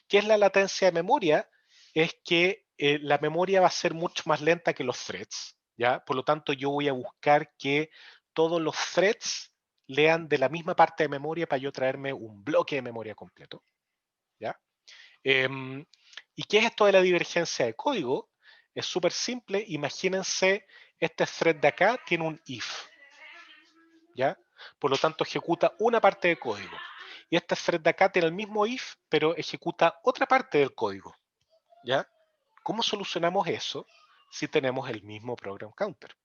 ¿Qué es la latencia de memoria? Es que la memoria va a ser mucho más lenta que los threads, ¿ya? Por lo tanto, yo voy a buscar que todos los threads lean de la misma parte de memoria para yo traerme un bloque de memoria completo, ¿ya? ¿Y qué es esto de la divergencia de código? Es súper simple. Imagínense, este thread de acá tiene un if, ¿ya? Por lo tanto, ejecuta una parte de código. Y este thread de acá tiene el mismo if, pero ejecuta otra parte del código, ¿ya? ¿Cómo solucionamos eso si tenemos el mismo program counter?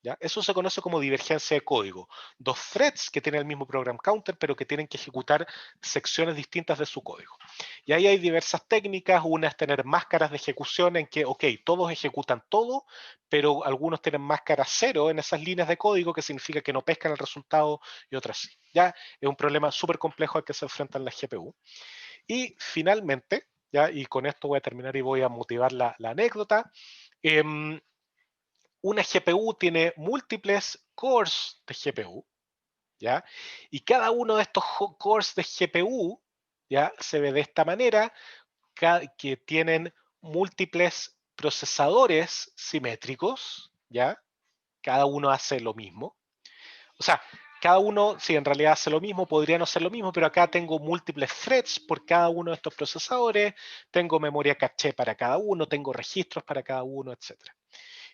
¿Ya? Eso se conoce como divergencia de código. Dos threads que tienen el mismo program counter, pero que tienen que ejecutar secciones distintas de su código. Y ahí hay diversas técnicas. Una es tener máscaras de ejecución en que, ok, todos ejecutan todo, pero algunos tienen máscara cero en esas líneas de código, que significa que no pescan el resultado y otras sí. ¿Ya? Es un problema súper complejo al que se enfrentan las GPU. Y finalmente, ¿ya? Y con esto voy a terminar y voy a motivar la anécdota. Una GPU tiene múltiples cores de GPU, ¿ya? Y cada uno de estos cores de GPU, ¿ya? Se ve de esta manera, que tienen múltiples procesadores simétricos, ¿ya? Cada uno hace lo mismo. O sea, cada uno, si en realidad hace lo mismo, podría no hacer lo mismo, pero acá tengo múltiples threads por cada uno de estos procesadores, tengo memoria caché para cada uno, tengo registros para cada uno, etcétera.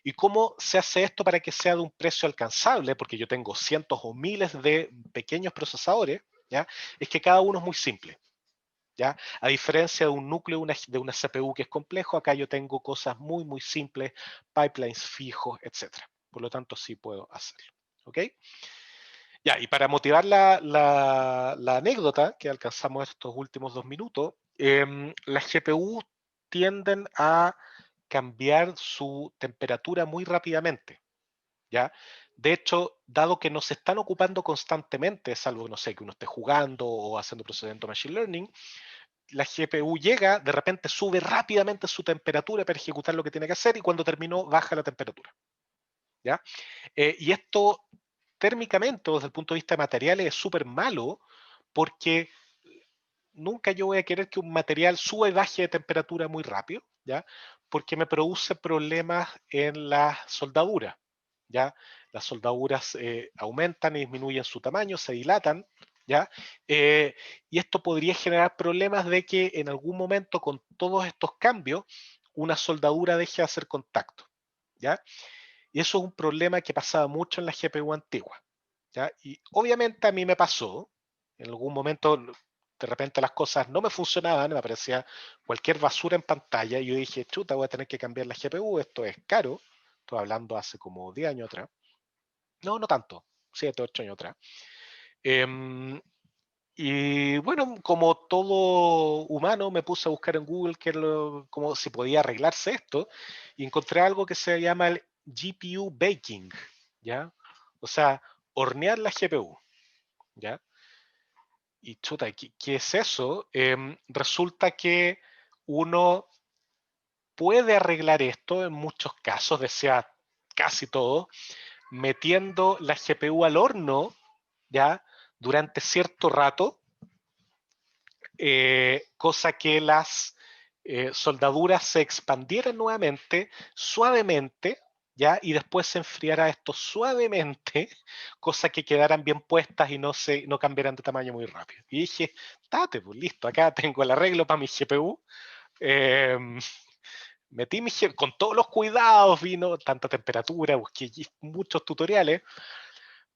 ¿Y cómo se hace esto para que sea de un precio alcanzable? Porque yo tengo cientos o miles de pequeños procesadores, ¿ya? Es que cada uno es muy simple, ¿ya? A diferencia de un núcleo de una CPU que es complejo, acá yo tengo cosas muy, muy simples, pipelines fijos, etcétera. Por lo tanto, sí puedo hacerlo, ¿ok? Ya, y para motivar la anécdota que alcanzamos estos últimos 2 minutos, las GPU tienden a cambiar su temperatura muy rápidamente, ¿ya? De hecho, dado que no se están ocupando constantemente, salvo, no sé, que uno esté jugando o haciendo procedimiento de Machine Learning, la GPU llega, de repente sube rápidamente su temperatura para ejecutar lo que tiene que hacer y cuando terminó baja la temperatura, ¿ya? Y esto térmicamente, o desde el punto de vista de materiales, es súper malo porque nunca yo voy a querer que un material suba y baje de temperatura muy rápido, ¿ya? Porque me produce problemas en la soldadura, ¿ya? Las soldaduras aumentan y disminuyen su tamaño, se dilatan, ¿ya? Y esto podría generar problemas de que en algún momento con todos estos cambios, una soldadura deje de hacer contacto, ¿ya? Y eso es un problema que pasaba mucho en la GPU antigua, ¿ya? Y obviamente a mí me pasó, en algún momento de repente las cosas no me funcionaban, me aparecía cualquier basura en pantalla y yo dije, chuta, voy a tener que cambiar la GPU, esto es caro, estoy hablando hace como 10 años atrás, no, no tanto, 7, 8 años atrás. Y bueno, como todo humano, me puse a buscar en Google como si podía arreglarse esto y encontré algo que se llama el GPU baking, ¿ya? O sea, hornear la GPU, ¿ya? Y chuta, ¿qué es eso? Resulta que uno puede arreglar esto en muchos casos, decía casi todo, metiendo la GPU al horno, ¿ya? Durante cierto rato, cosa que las soldaduras se expandieran nuevamente, suavemente, ¿ya? Y después se enfriara esto suavemente, cosa que quedaran bien puestas y no cambiaran de tamaño muy rápido. Y dije, date, pues listo, acá tengo el arreglo para mi GPU. Eh, metí con todos los cuidados, vino tanta temperatura, busqué muchos tutoriales,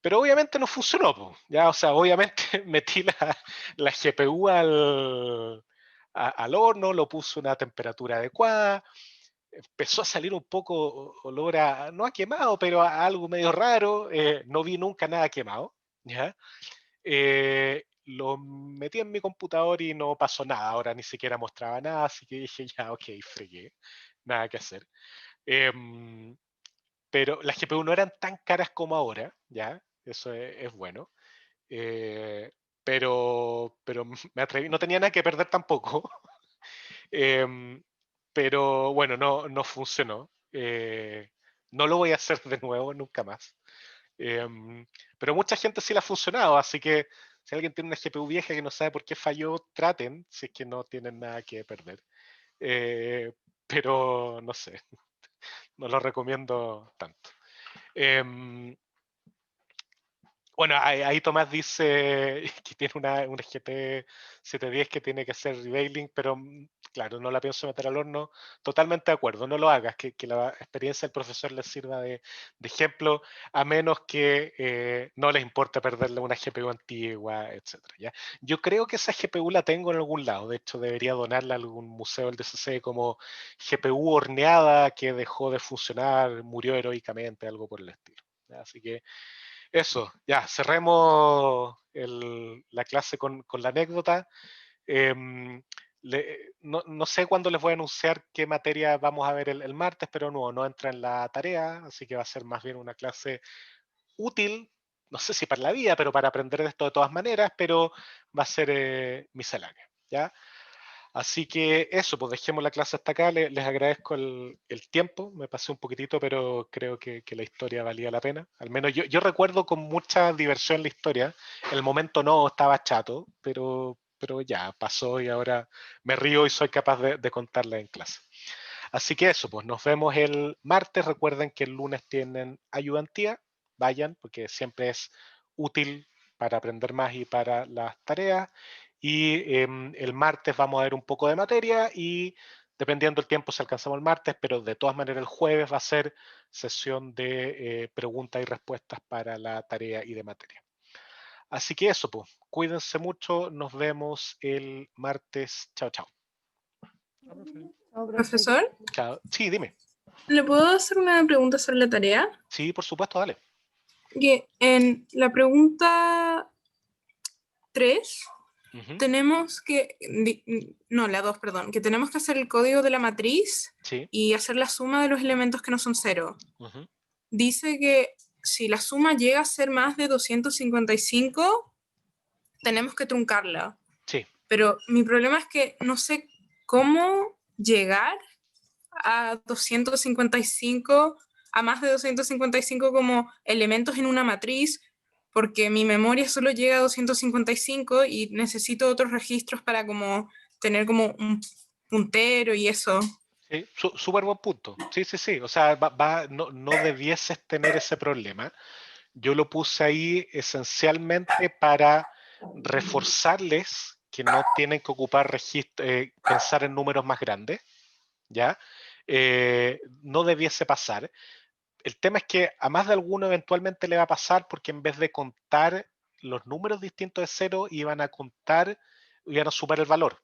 pero obviamente no funcionó, po, ya, o sea, obviamente metí la GPU al horno, lo puse a una temperatura adecuada, empezó a salir un poco olor no a quemado, pero a algo medio raro, no vi nunca nada quemado, ¿ya? Lo metí en mi computador y no pasó nada, ahora ni siquiera mostraba nada, así que dije, ya, ok, fregué, nada que hacer. Em, pero las GPU no eran tan caras como ahora, ¿ya? Eso es bueno. Eh, pero me atreví, no tenía nada que perder tampoco. Em, pero bueno, no funcionó. No lo voy a hacer de nuevo nunca más. Em, pero mucha gente sí le ha funcionado, así que si alguien tiene una GPU vieja que no sabe por qué falló, traten, si es que no tienen nada que perder. Eh, pero no sé, no lo recomiendo tanto. Em, Bueno, ahí Tomás dice que tiene una GT 710 que tiene que hacer revealing, pero claro, no la pienso meter al horno. Totalmente de acuerdo, no lo hagas, que la experiencia del profesor les sirva de ejemplo, a menos que no les importe perderle una GPU antigua, etcétera, ¿ya? Yo creo que esa GPU la tengo en algún lado, de hecho debería donarla a algún museo del DCC como GPU horneada que dejó de funcionar, murió heroicamente, algo por el estilo. Así que eso, ya, cerremos la clase con la anécdota. Em, no sé cuándo les voy a anunciar qué materia vamos a ver el martes, pero no entra en la tarea, así que va a ser más bien una clase útil, no sé si para la vida, pero para aprender esto de todas maneras, pero va a ser miscelánea, ¿ya? Así que eso, pues dejemos la clase hasta acá. Les agradezco el tiempo, me pasé un poquitito, pero creo que la historia valía la pena. Al menos yo recuerdo con mucha diversión la historia. El momento no estaba chato, pero ya pasó y ahora me río y soy capaz de contarla en clase. Así que eso, pues nos vemos el martes. Recuerden que el lunes tienen ayudantía. Vayan, porque siempre es útil para aprender más y para las tareas. Y el martes vamos a ver un poco de materia y dependiendo del tiempo si alcanzamos el martes, pero de todas maneras el jueves va a ser sesión de preguntas y respuestas para la tarea y de materia. Así que eso, pues, cuídense mucho, nos vemos el martes. Chao, chao. Chao, profe. Profesor, Chao. Sí, dime. ¿le puedo hacer una pregunta sobre la tarea? Sí, por supuesto, dale. Que en la pregunta 3 Ujú. tenemos que, no, la 2, perdón, que tenemos que hacer el código de la matriz Sí. y hacer la suma de los elementos que no son cero. Ujú. Dice que si la suma llega a ser más de 255, tenemos que truncarla. Sí. Pero mi problema es que no sé cómo llegar a 255, a más de 255 como elementos en una matriz, porque mi memoria solo llega a 255 y necesito otros registros para como tener como un puntero y eso. Sí, súper buen punto. Sí, sí, sí. O sea, no debieses tener ese problema. Yo lo puse ahí esencialmente para reforzarles que no tienen que ocupar pensar en números más grandes, ¿ya? No debiese pasar. El tema es que a más de alguno eventualmente le va a pasar porque en vez de contar los números distintos de cero, iban a sumar el valor.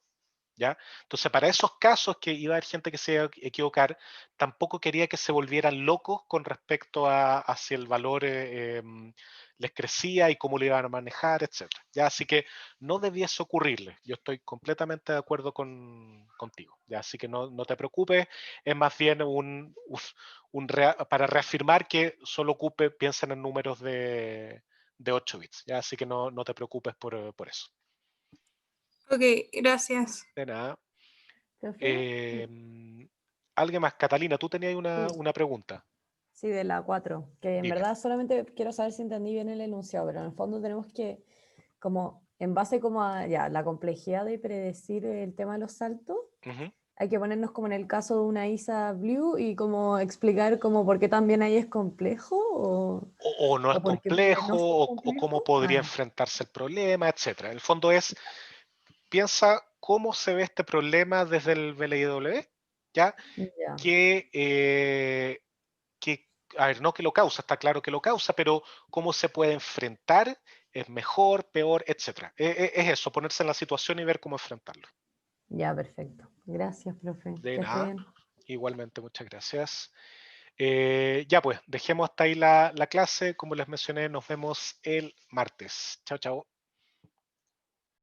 ¿Ya? Entonces, para esos casos que iba a haber gente que se iba a equivocar, tampoco quería que se volvieran locos con respecto a si el valor les crecía y cómo lo iban a manejar, etc. ¿Ya? Así que no debiese ocurrirles. Yo estoy completamente de acuerdo contigo. ¿Ya? Así que no te preocupes. Es más bien para reafirmar que solo piensen en números de 8 bits. ¿Ya? Así que no te preocupes por eso. Ok, gracias. De nada. Profe, ¿Alguien más? Catalina, tú tenías sí, una pregunta. sí, de la 4 que en Dime. verdad solamente quiero saber si entendí bien el enunciado, pero en el fondo tenemos que, como, en base como a ya, la complejidad de predecir el tema de los saltos, Ujú. hay que ponernos como en el caso de una ISA Blue y como explicar como por qué también ahí es complejo O no es o por qué puede complejo, no ser o cómo complejo. podría Ah, enfrentarse el problema, etcétera. El fondo es, piensa cómo se ve este problema desde el BLIW, ¿ya? ya, Que, que, a ver, no que lo causa, está claro que lo causa, pero cómo se puede enfrentar, es mejor, peor, etcétera. Es eso, ponerse en la situación y ver cómo enfrentarlo. ya, perfecto. Gracias, profe. De Que esté nada, bien. igualmente, muchas gracias. Ya pues, dejemos hasta ahí la clase. Como les mencioné, nos vemos el martes. Chao, chao.